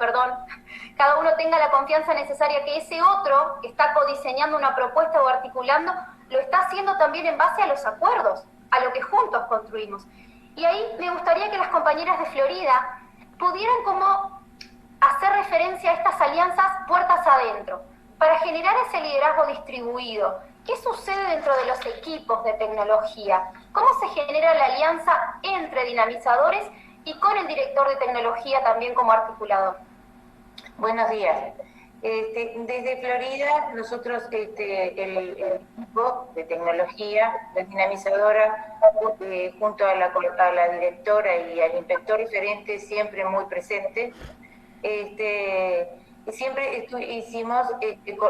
tenga la confianza necesaria que ese otro que está codiseñando una propuesta o articulando, lo está haciendo también en base a los acuerdos, a lo que juntos construimos. Y ahí me gustaría que las compañeras de Florida pudieran como hacer referencia a estas alianzas puertas adentro, para generar ese liderazgo distribuido. ¿Qué sucede dentro de los equipos de tecnología? ¿Cómo se genera la alianza entre dinamizadores y con el director de tecnología también como articulador? Buenos días. Desde Florida, nosotros, el equipo de tecnología, la dinamizadora, junto a la directora y al inspector referente, siempre muy presente, siempre hicimos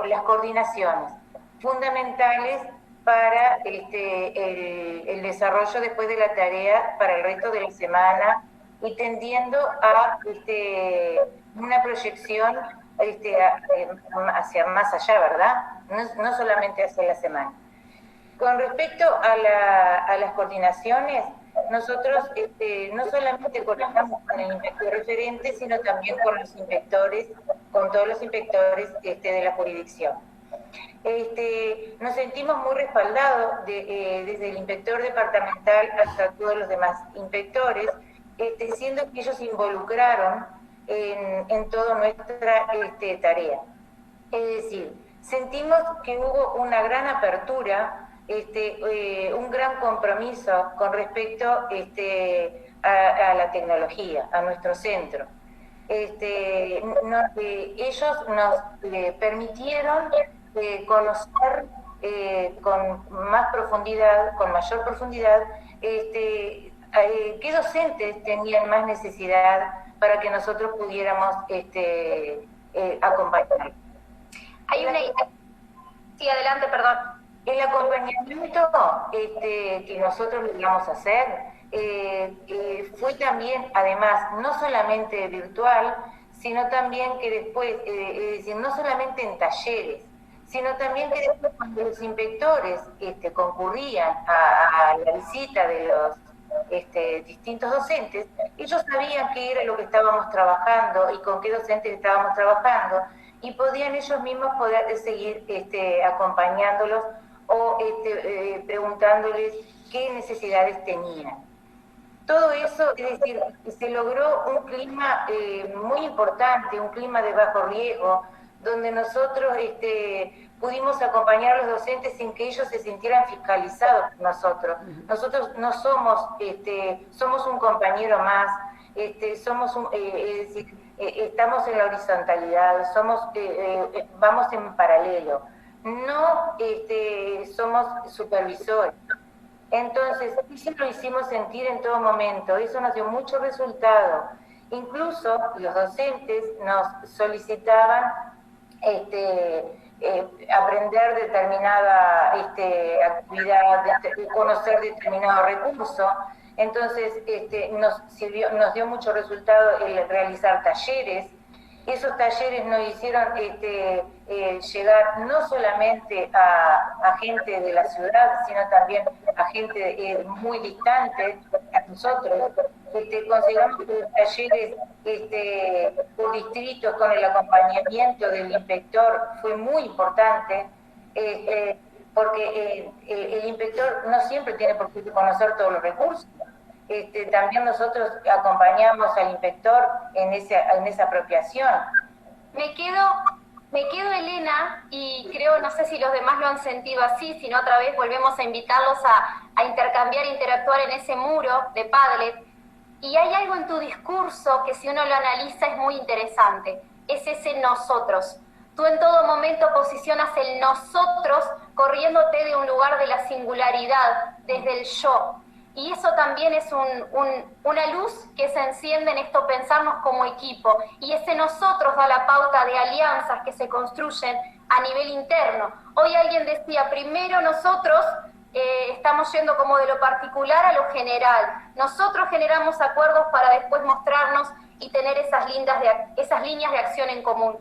las coordinaciones fundamentales para el desarrollo después de la tarea para el resto de la semana y tendiendo a una proyección hacia más allá, ¿verdad? No solamente hacia la semana. Con respecto a las coordinaciones, nosotros no solamente coordinamos con el inspector referente, sino también con los inspectores, con todos los inspectores de la jurisdicción. Nos sentimos muy respaldados desde el inspector departamental hasta todos los demás inspectores, siendo que ellos se involucraron en toda nuestra tarea. Es decir, sentimos que hubo una gran apertura, un gran compromiso con respecto a la tecnología, a nuestro centro. Ellos nos permitieron conocer con más profundidad, con mayor profundidad, qué docentes tenían más necesidad para que nosotros pudiéramos acompañar. Hay una... Sí, adelante, perdón. El acompañamiento que nosotros logramos hacer fue también, además, no solamente virtual, sino también que después, es decir, no solamente en talleres, sino también que después cuando los inspectores concurrían a la visita de los distintos docentes, ellos sabían qué era lo que estábamos trabajando y con qué docentes estábamos trabajando, y podían ellos mismos poder seguir acompañándolos o preguntándoles qué necesidades tenían. Todo eso, es decir, se logró un clima muy importante, un clima de bajo riesgo, donde nosotros pudimos acompañar a los docentes sin que ellos se sintieran fiscalizados por nosotros. Nosotros no somos, somos un compañero más, somos es decir, estamos en la horizontalidad, vamos en paralelo, no somos supervisores. Entonces, eso lo hicimos sentir en todo momento, eso nos dio mucho resultado. Incluso los docentes nos solicitaban aprender determinada actividad, conocer determinado recurso. Entonces nos dio mucho resultado el realizar talleres. Esos talleres nos hicieron llegar no solamente a gente de la ciudad, sino también a gente muy distante a nosotros. Consideramos que los talleres por distritos con el acompañamiento del inspector fue muy importante. porque el inspector no siempre tiene por qué conocer todos los recursos. También nosotros acompañamos al inspector en esa apropiación. Me quedo, Elena, y creo, no sé si los demás lo han sentido así, sino otra vez volvemos a invitarlos a intercambiar, interactuar en ese muro de Padlet. Y hay algo en tu discurso que si uno lo analiza es muy interesante, es ese nosotros. Tú en todo momento posicionas el nosotros corriéndote de un lugar de la singularidad, desde el yo. Y eso también es una luz que se enciende en esto, pensarnos como equipo. Y ese nosotros da la pauta de alianzas que se construyen a nivel interno. Hoy alguien decía, primero nosotros estamos yendo como de lo particular a lo general. Nosotros generamos acuerdos para después mostrarnos y tener esas líneas de acción en común.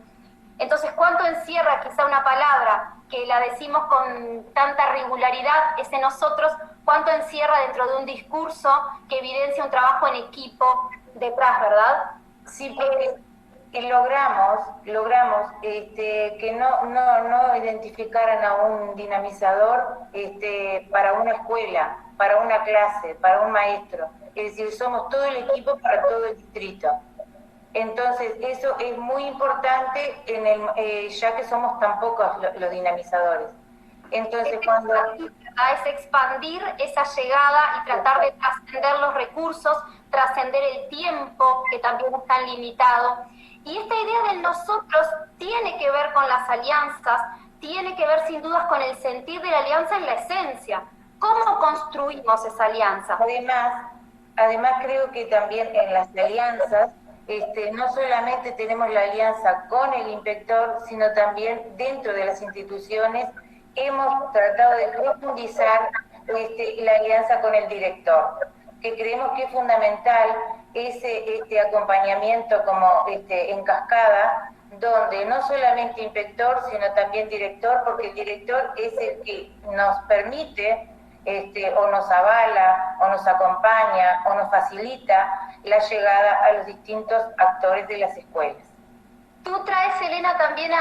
Entonces, ¿cuánto encierra quizá una palabra que la decimos con tanta regularidad, ese nosotros, cuánto encierra dentro de un discurso que evidencia un trabajo en equipo detrás, ¿verdad? Sí, porque logramos que no identificaran a un dinamizador para una escuela, para una clase, para un maestro. Es decir, somos todo el equipo para todo el distrito. Entonces, eso es muy importante ya que somos tan pocos los dinamizadores. Entonces, cuando... Es expandir esa llegada y tratar de trascender los recursos, trascender el tiempo, que también es tan limitado. Y esta idea del nosotros tiene que ver con las alianzas, tiene que ver sin dudas con el sentir de la alianza en la esencia. ¿Cómo construimos esa alianza? Además creo que también en las alianzas, no solamente tenemos la alianza con el inspector, sino también dentro de las instituciones hemos tratado de profundizar la alianza con el director, que creemos que es fundamental ese acompañamiento como en cascada, donde no solamente inspector, sino también director, porque el director es el que nos permite o nos avala, o nos acompaña, o nos facilita la llegada a los distintos actores de las escuelas. Tú traes, Elena, también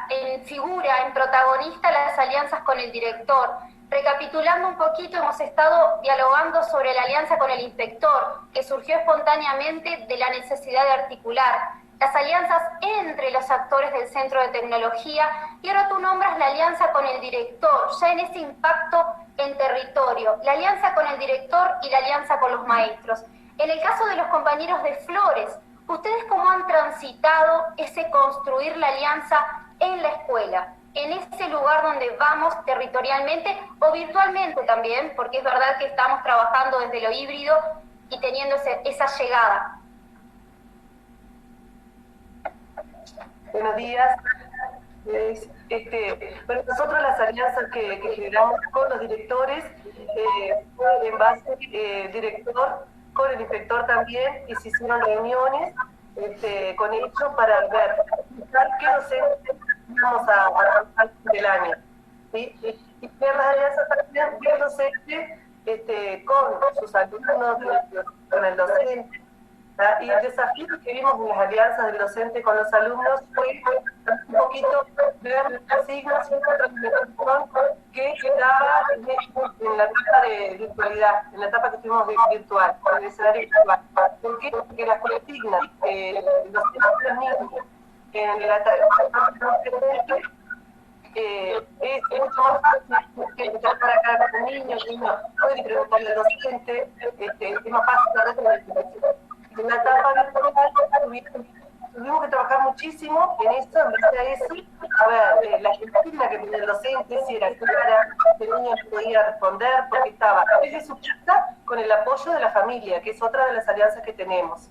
en figura, en protagonista, las alianzas con el director. Recapitulando un poquito, hemos estado dialogando sobre la alianza con el inspector, que surgió espontáneamente de la necesidad de articular las alianzas entre los actores del Centro de Tecnología, y ahora tú nombras la alianza con el director, ya en ese impacto en territorio, la alianza con el director y la alianza con los maestros. En el caso de los compañeros de Flores, ¿ustedes cómo han transitado ese construir la alianza en la escuela, en ese lugar donde vamos territorialmente o virtualmente también, porque es verdad que estamos trabajando desde lo híbrido y teniendo esa llegada? Buenos días. Bueno, nosotros las alianzas que generamos con los directores fue en base director con el inspector también, y se hicieron reuniones con ellos para ver qué docentes vamos a avanzar del año, ¿sí? Y ver las alianzas también, ver docentes con sus alumnos, con el docente. Y el desafío que vimos en las alianzas del docente con los alumnos fue un poquito ver las signos y otra implementación que quedaba en la etapa de virtualidad, en la etapa que tuvimos de virtual, en el escenario virtual. ¿Por qué? Porque las consignas, los niños, en la etapa es mucho más fácil que estar para cada niño, el niño puede preguntarle al docente, es más fácil la retroalimentación. En la etapa virtual tuvimos que trabajar muchísimo en eso, en base a eso, a ver, la consigna que tenía el docente, si era clara, el niño no podía responder, porque estaba desde su casa con el apoyo de la familia, que es otra de las alianzas que tenemos.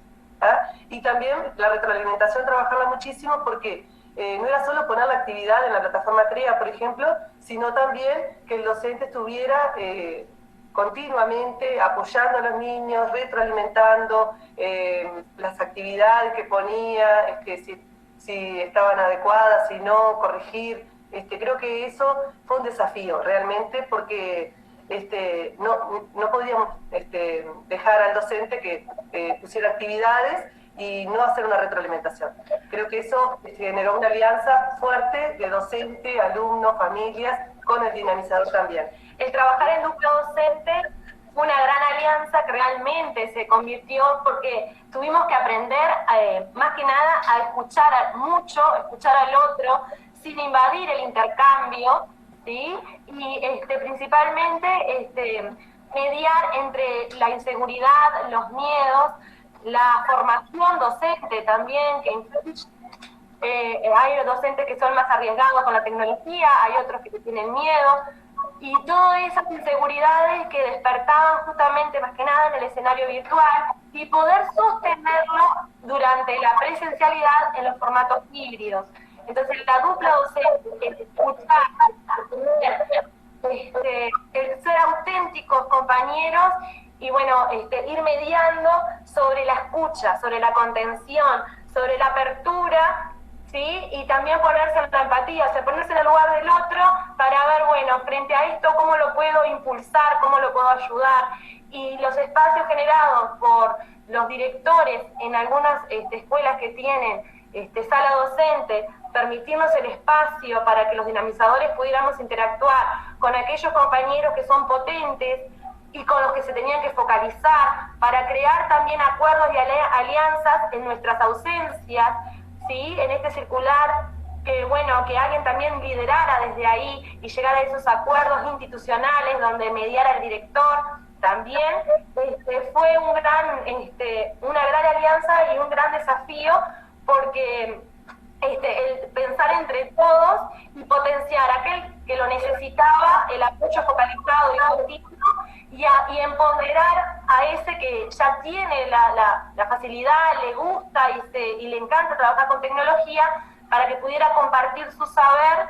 Y también la retroalimentación, trabajarla muchísimo, porque no era solo poner la actividad en la plataforma CREA, por ejemplo, sino también que el docente estuviera continuamente apoyando a los niños, retroalimentando las actividades que ponía, si estaban adecuadas, si no, corregir. Creo que eso fue un desafío realmente, porque no podíamos dejar al docente que pusiera actividades y no hacer una retroalimentación. Creo que eso generó una alianza fuerte de docente, alumnos, familias, con el dinamizador también. El trabajar en dupla docente fue una gran alianza que realmente se convirtió porque tuvimos que aprender más que nada a escuchar mucho, escuchar al otro, sin invadir el intercambio, ¿sí? Y principalmente mediar entre la inseguridad, los miedos, la formación docente también, que influye. Hay docentes que son más arriesgados con la tecnología, hay otros que tienen miedo, y todas esas inseguridades que despertaban justamente más que nada en el escenario virtual y poder sostenerlo durante la presencialidad en los formatos híbridos. Entonces la dupla docente, el escuchar, el ser auténticos compañeros y bueno, ir mediando sobre la escucha, sobre la contención, sobre la apertura, ¿sí? Y también ponerse en la empatía, o sea, ponerse en el lugar del otro para ver, bueno, frente a esto, cómo lo puedo impulsar, cómo lo puedo ayudar. Y los espacios generados por los directores en algunas escuelas que tienen sala docente, permitirnos el espacio para que los dinamizadores pudiéramos interactuar con aquellos compañeros que son potentes y con los que se tenían que focalizar para crear también acuerdos y alianzas en nuestras ausencias, ¿sí? En este circular, que bueno, que alguien también liderara desde ahí y llegara a esos acuerdos institucionales donde mediara el director también, fue una gran alianza y un gran desafío porque el pensar entre todos y potenciar a aquel que lo necesitaba, el apoyo focalizado y continuo, y empoderar a ese que ya tiene la facilidad, le gusta y le encanta trabajar con tecnología, para que pudiera compartir su saber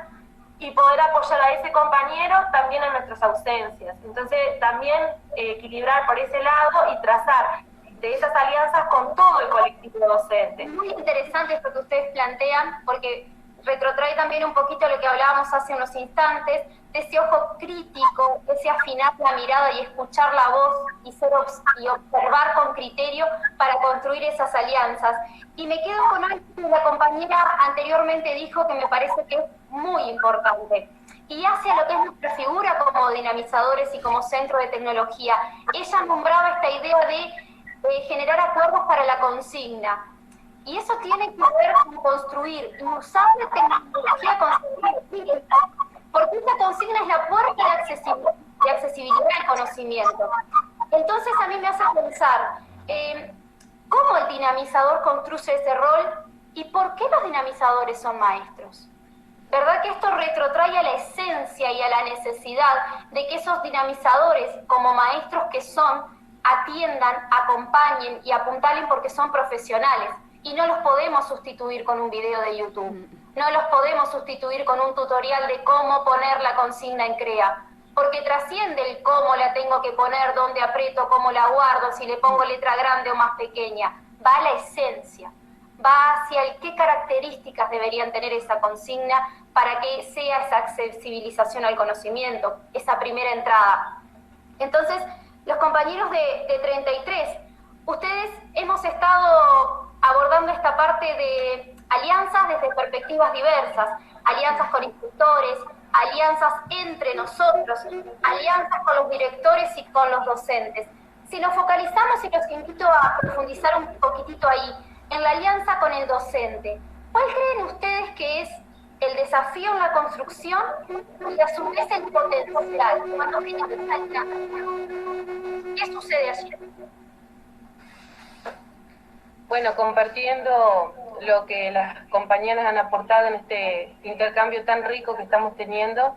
y poder apoyar a ese compañero también en nuestras ausencias. Entonces también equilibrar por ese lado y trazar de esas alianzas con todo el colectivo docente. Muy interesante esto que ustedes plantean, porque retrotrae también un poquito lo que hablábamos hace unos instantes, de ese ojo crítico, ese afinar la mirada y escuchar la voz y observar con criterio para construir esas alianzas. Y me quedo con algo que la compañera anteriormente dijo que me parece que es muy importante. Y hacia lo que es nuestra figura como dinamizadores y como centro de tecnología. Ella nombraba esta idea de generar acuerdos para la consigna. Y eso tiene que ver con construir y usar la tecnología construir, porque esta consigna es la puerta de accesibilidad al conocimiento. Entonces a mí me hace pensar cómo el dinamizador construye ese rol y por qué los dinamizadores son maestros. ¿Verdad que esto retrotrae a la esencia y a la necesidad de que esos dinamizadores, como maestros que son, atiendan, acompañen y apuntalen porque son profesionales? Y no los podemos sustituir con un video de YouTube. No los podemos sustituir con un tutorial de cómo poner la consigna en CREA. Porque trasciende el cómo la tengo que poner, dónde aprieto, cómo la guardo, si le pongo letra grande o más pequeña. Va a la esencia. Va hacia el qué características deberían tener esa consigna para que sea esa accesibilización al conocimiento, esa primera entrada. Entonces, los compañeros de 33, ustedes hemos estado abordando esta parte de alianzas desde perspectivas diversas, alianzas con instructores, alianzas entre nosotros, alianzas con los directores y con los docentes. Si nos focalizamos, y los invito a profundizar un poquitito ahí, en la alianza con el docente, ¿cuál creen ustedes que es el desafío en la construcción y a su vez el potencial cuando tenemos esta alianza? ¿Qué sucede allí? Bueno, compartiendo lo que las compañeras han aportado en este intercambio tan rico que estamos teniendo,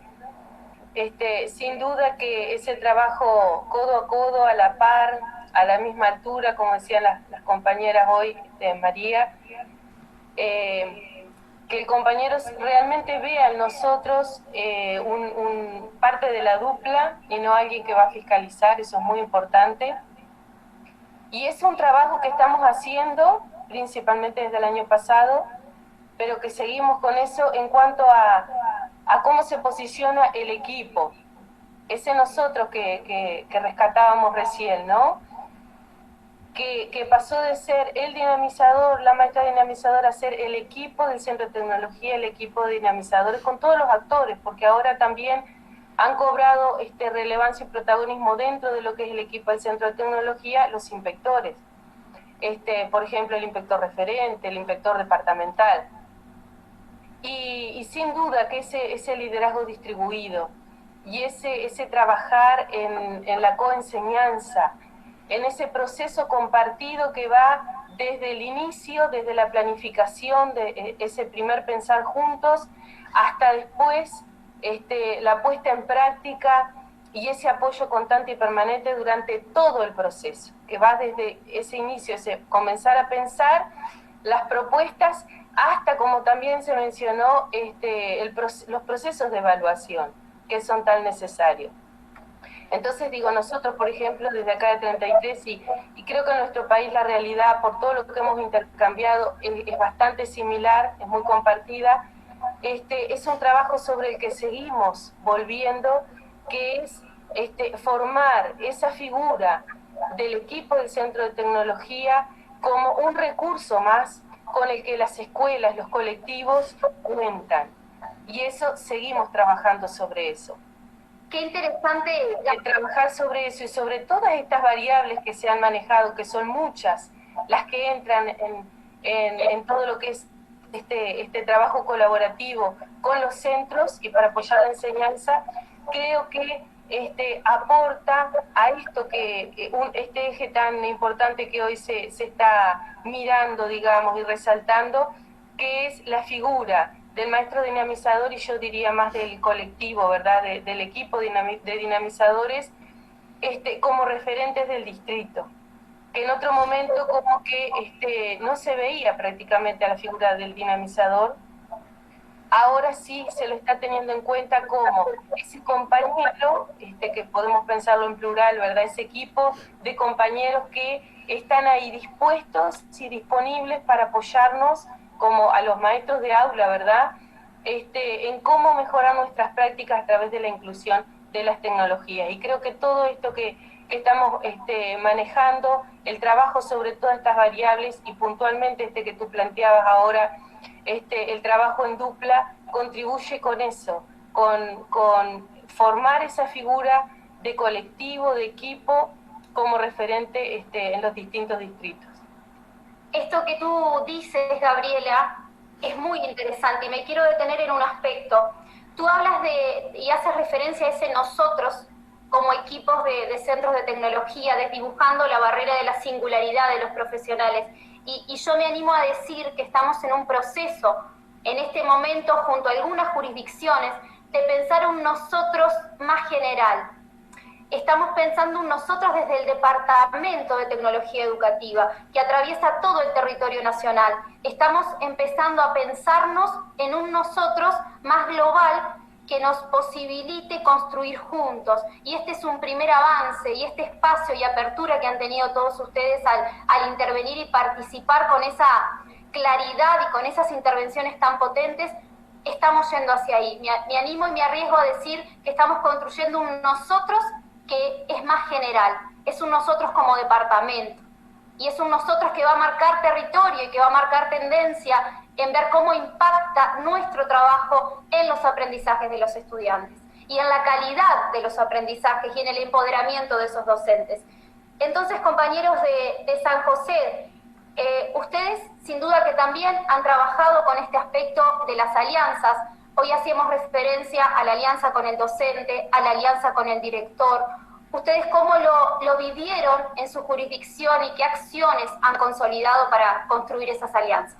sin duda que ese trabajo codo a codo, a la par, a la misma altura, como decían las compañeras hoy, María, que el compañero realmente vea en nosotros parte de la dupla y no alguien que va a fiscalizar, eso es muy importante. Y es un trabajo que estamos haciendo principalmente desde el año pasado, pero que seguimos con eso en cuanto a cómo se posiciona el equipo. Ese nosotros que rescatábamos recién, ¿no? Que pasó de ser el dinamizador, la maestra dinamizadora, a ser el equipo del Centro de Tecnología, el equipo de dinamizadores, con todos los actores, porque ahora también han cobrado relevancia y protagonismo dentro de lo que es el equipo del Centro de Tecnología, los inspectores. Por ejemplo, el inspector referente, el inspector departamental. Y sin duda que ese liderazgo distribuido y ese trabajar en la coenseñanza, en ese proceso compartido que va desde el inicio, desde la planificación de ese primer pensar juntos, hasta después la puesta en práctica y ese apoyo constante y permanente durante todo el proceso, que va desde ese inicio, ese comenzar a pensar las propuestas, hasta, como también se mencionó, los procesos de evaluación, que son tan necesarios. Entonces digo, nosotros, por ejemplo, desde acá de 33, y creo que en nuestro país la realidad, por todo lo que hemos intercambiado, es bastante similar, es muy compartida. Es un trabajo sobre el que seguimos volviendo, que es formar esa figura del equipo del Centro de Tecnología como un recurso más con el que las escuelas, los colectivos cuentan. Y eso, seguimos trabajando sobre eso. Qué interesante trabajar sobre eso y sobre todas estas variables que se han manejado, que son muchas, las que entran en todo lo que es este trabajo colaborativo con los centros y para apoyar la enseñanza. Creo que aporta a esto este eje tan importante que hoy se está mirando, digamos, y resaltando, que es la figura del maestro dinamizador, y yo diría más del colectivo, ¿verdad?, del equipo de dinamizadores, como referentes del distrito, que en otro momento como que no se veía prácticamente a la figura del dinamizador. Ahora sí se lo está teniendo en cuenta como ese compañero, que podemos pensarlo en plural, ¿verdad?, ese equipo de compañeros que están ahí dispuestos y disponibles para apoyarnos como a los maestros de aula, ¿verdad?, en cómo mejorar nuestras prácticas a través de la inclusión de las tecnologías. Y creo que todo esto que estamos manejando, el trabajo sobre todas estas variables, y puntualmente que tú planteabas ahora, el trabajo en dupla, contribuye con eso, con formar esa figura de colectivo, de equipo, como referente en los distintos distritos. Esto que tú dices, Gabriela, es muy interesante y me quiero detener en un aspecto. Tú hablas y haces referencia a ese nosotros como equipos de centros de tecnología, desdibujando la barrera de la singularidad de los profesionales. Y yo me animo a decir que estamos en un proceso, en este momento, junto a algunas jurisdicciones, de pensar un nosotros más general. Estamos pensando un nosotros desde el Departamento de Tecnología Educativa, que atraviesa todo el territorio nacional. Estamos empezando a pensarnos en un nosotros más global que nos posibilite construir juntos. Y este es un primer avance, y este espacio y apertura que han tenido todos ustedes al intervenir y participar con esa claridad y con esas intervenciones tan potentes, estamos yendo hacia ahí. Me animo y me arriesgo a decir que estamos construyendo un nosotros que es más general, es un nosotros como departamento, y es un nosotros que va a marcar territorio y que va a marcar tendencia en ver cómo impacta nuestro trabajo en los aprendizajes de los estudiantes y en la calidad de los aprendizajes y en el empoderamiento de esos docentes. Entonces, compañeros de San José, ustedes sin duda que también han trabajado con este aspecto de las alianzas. Hoy hacíamos referencia a la alianza con el docente, a la alianza con el director. ¿Ustedes cómo lo vivieron en su jurisdicción y qué acciones han consolidado para construir esas alianzas?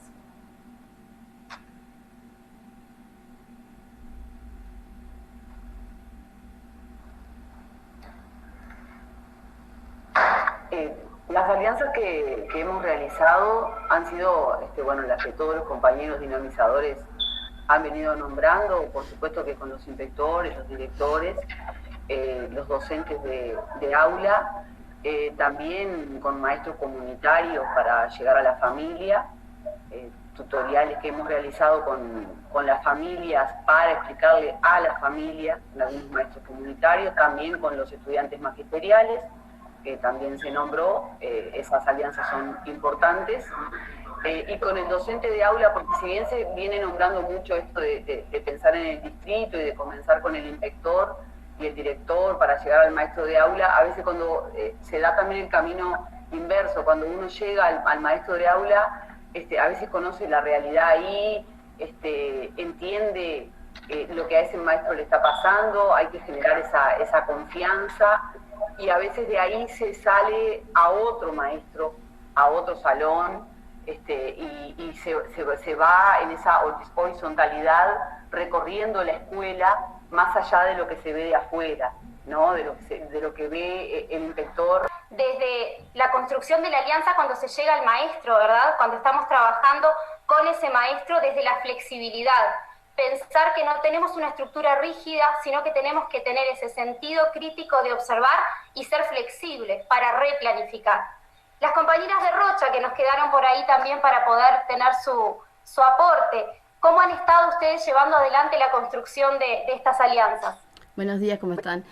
Las alianzas que hemos realizado han sido las que todos los compañeros dinamizadores han venido nombrando, por supuesto que con los inspectores, los directores, los docentes de aula, también con maestros comunitarios para llegar a la familia, tutoriales que hemos realizado con las familias para explicarle a la familia, algunos maestros comunitarios, también con los estudiantes magisteriales, que también se nombró, esas alianzas son importantes. Y con el docente de aula, porque si bien se viene nombrando mucho esto de pensar en el distrito y de comenzar con el inspector, y el director para llegar al maestro de aula, a veces cuando se da también el camino inverso, cuando uno llega al maestro de aula, a veces conoce la realidad ahí, entiende lo que a ese maestro le está pasando, hay que generar esa confianza, y a veces de ahí se sale a otro maestro, a otro salón, y se va en esa horizontalidad recorriendo la escuela más allá de lo que se ve de afuera, ¿no? De lo que ve el inspector. Desde la construcción de la alianza, cuando se llega al maestro, ¿verdad? Cuando estamos trabajando con ese maestro desde la flexibilidad. Pensar que no tenemos una estructura rígida, sino que tenemos que tener ese sentido crítico de observar y ser flexibles para replanificar. Las compañeras de Rocha que nos quedaron por ahí también para poder tener su aporte, ¿cómo han estado ustedes llevando adelante la construcción de estas alianzas? Buenos días, ¿cómo están?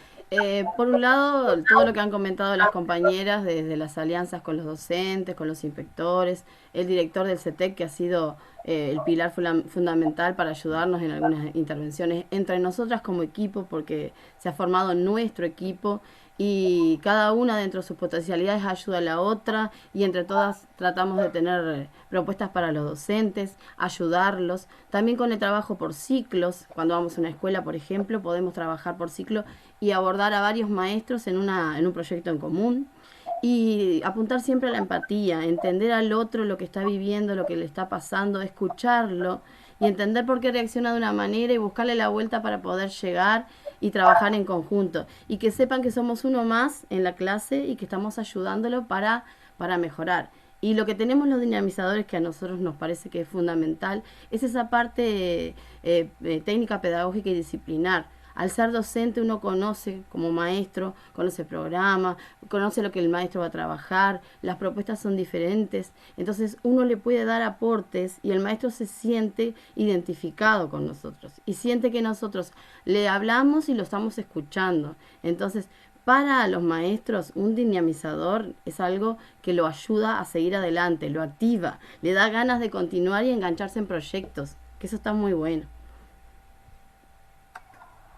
Por un lado, todo lo que han comentado las compañeras, desde las alianzas con los docentes, con los inspectores, el director del CETEC, que ha sido el pilar fundamental para ayudarnos en algunas intervenciones entre nosotras como equipo, porque se ha formado nuestro equipo y cada una dentro de sus potencialidades ayuda a la otra, y entre todas tratamos de tener propuestas para los docentes, ayudarlos. También con el trabajo por ciclos, cuando vamos a una escuela, por ejemplo, podemos trabajar por ciclo y abordar a varios maestros en un proyecto en común, y apuntar siempre a la empatía, entender al otro lo que está viviendo, lo que le está pasando, escucharlo y entender por qué reacciona de una manera y buscarle la vuelta para poder llegar y trabajar en conjunto, y que sepan que somos uno más en la clase y que estamos ayudándolo para mejorar. Y lo que tenemos los dinamizadores, que a nosotros nos parece que es fundamental, es esa parte técnica, pedagógica y disciplinar. Al ser docente uno conoce como maestro, conoce el programa, conoce lo que el maestro va a trabajar, las propuestas son diferentes, entonces uno le puede dar aportes y el maestro se siente identificado con nosotros y siente que nosotros le hablamos y lo estamos escuchando. Entonces, para los maestros, un dinamizador es algo que lo ayuda a seguir adelante, lo activa, le da ganas de continuar y engancharse en proyectos, que eso está muy bueno.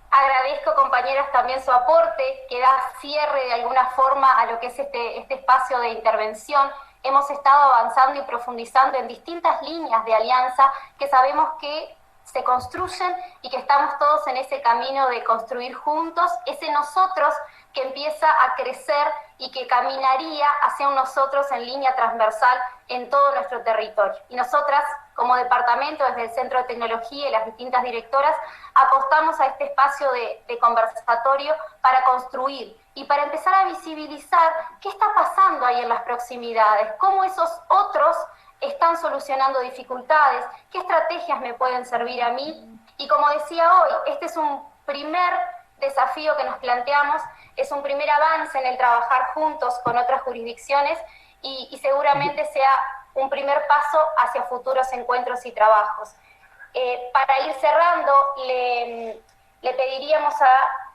Agradezco, compañeras, también su aporte, que da cierre de alguna forma a lo que es este espacio de intervención. Hemos estado avanzando y profundizando en distintas líneas de alianza que sabemos que se construyen y que estamos todos en ese camino de construir juntos, ese nosotros que empieza a crecer y que caminaría hacia un nosotros en línea transversal en todo nuestro territorio. Y nosotras, como departamento, desde el Centro de Tecnología y las distintas directoras, apostamos a este espacio de conversatorio para construir y para empezar a visibilizar qué está pasando ahí en las proximidades, cómo esos otros están solucionando dificultades, qué estrategias me pueden servir a mí. Y como decía hoy, este es un primer desafío que nos planteamos, es un primer avance en el trabajar juntos con otras jurisdicciones y seguramente sea un primer paso hacia futuros encuentros y trabajos. Para ir cerrando, le pediríamos a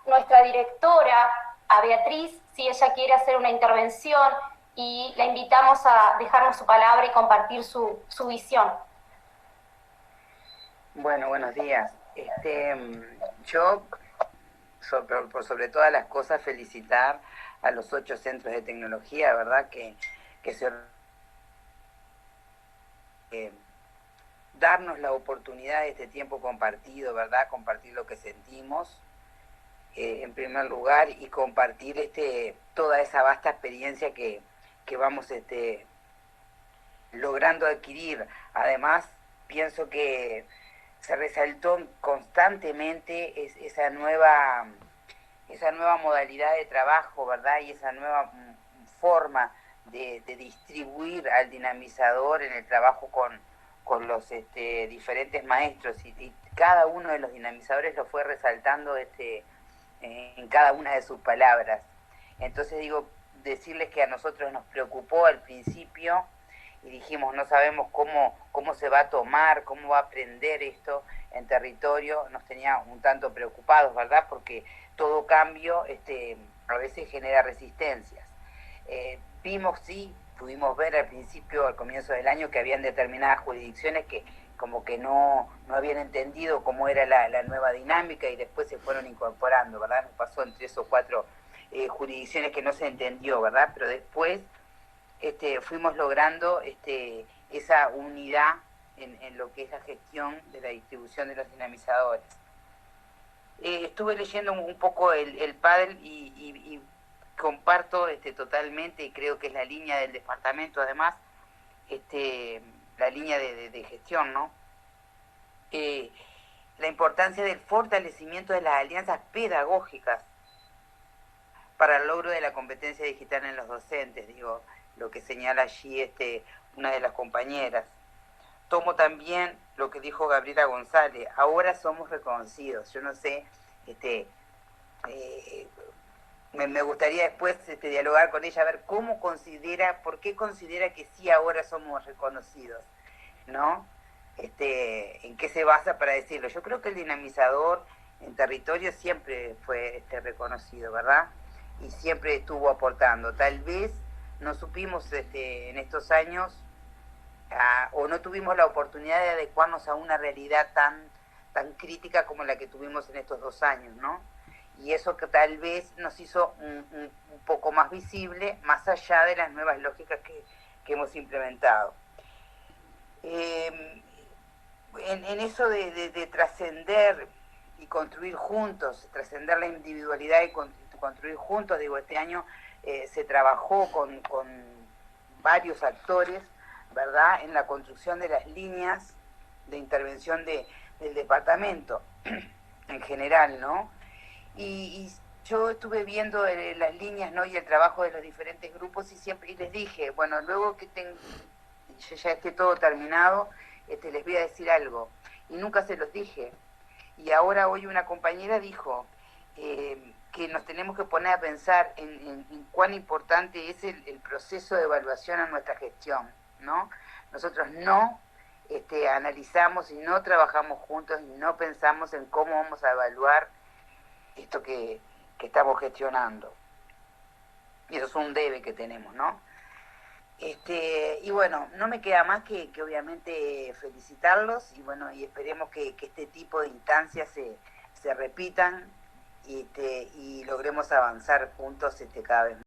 nuestra directora, a Beatriz, si ella quiere hacer una intervención, y la invitamos a dejarnos su palabra y compartir su visión. Bueno, buenos días. Yo, sobre todas las cosas, felicitar a los 8 centros de tecnología, ¿verdad? Que se darnos la oportunidad de este tiempo compartido, ¿verdad? Compartir lo que sentimos, en primer lugar, y compartir toda esa vasta experiencia que vamos logrando adquirir. Además, pienso que se resaltó constantemente esa nueva modalidad de trabajo, ¿verdad? Y esa nueva forma de distribuir al dinamizador en el trabajo con los diferentes maestros, y cada uno de los dinamizadores lo fue resaltando en cada una de sus palabras. Entonces decirles que a nosotros nos preocupó al principio y dijimos, no sabemos cómo se va a tomar, cómo va a aprender esto en territorio. Nos tenía un tanto preocupados, ¿verdad? Porque todo cambio a veces genera resistencias. Vimos, sí, pudimos ver al principio, al comienzo del año, que habían determinadas jurisdicciones que como que no habían entendido cómo era la nueva dinámica y después se fueron incorporando, ¿verdad? Nos pasó en 3 o 4 jurisdicciones que no se entendió, ¿verdad? Pero después fuimos logrando esa unidad en lo que es la gestión de la distribución de los dinamizadores. Estuve leyendo un poco el PADEL y comparto totalmente, y creo que es la línea del departamento además, la línea de gestión, ¿no? La importancia del fortalecimiento de las alianzas pedagógicas para el logro de la competencia digital en los docentes, digo, lo que señala allí una de las compañeras. Tomo también lo que dijo Gabriela González, ahora somos reconocidos. Yo no sé, me gustaría después dialogar con ella, a ver cómo considera, por qué considera que sí ahora somos reconocidos, ¿no? ¿En qué se basa para decirlo? Yo creo que el dinamizador en territorio siempre fue reconocido, ¿verdad? Y siempre estuvo aportando. Tal vez no supimos en estos años o no tuvimos la oportunidad de adecuarnos a una realidad tan crítica como la que tuvimos en estos 2 años, ¿no? Y eso que tal vez nos hizo un poco más visible, más allá de las nuevas lógicas que hemos implementado. En eso de trascender y construir juntos, trascender la individualidad y construir juntos, digo, este año se trabajó con varios actores, ¿verdad?, en la construcción de las líneas de intervención del departamento en general, ¿no? Y yo estuve viendo las líneas, ¿no?, y el trabajo de los diferentes grupos y les dije, bueno, luego que ya esté todo terminado, les voy a decir algo. Y nunca se los dije. Y ahora hoy una compañera dijo que nos tenemos que poner a pensar en cuán importante es el proceso de evaluación a nuestra gestión, ¿no? Nosotros no analizamos y no trabajamos juntos y no pensamos en cómo vamos a evaluar esto que estamos gestionando. Y eso es un debe que tenemos, ¿no? Y bueno, no me queda más que obviamente felicitarlos y bueno, y esperemos que este tipo de instancias se repitan y logremos avanzar juntos cada vez más.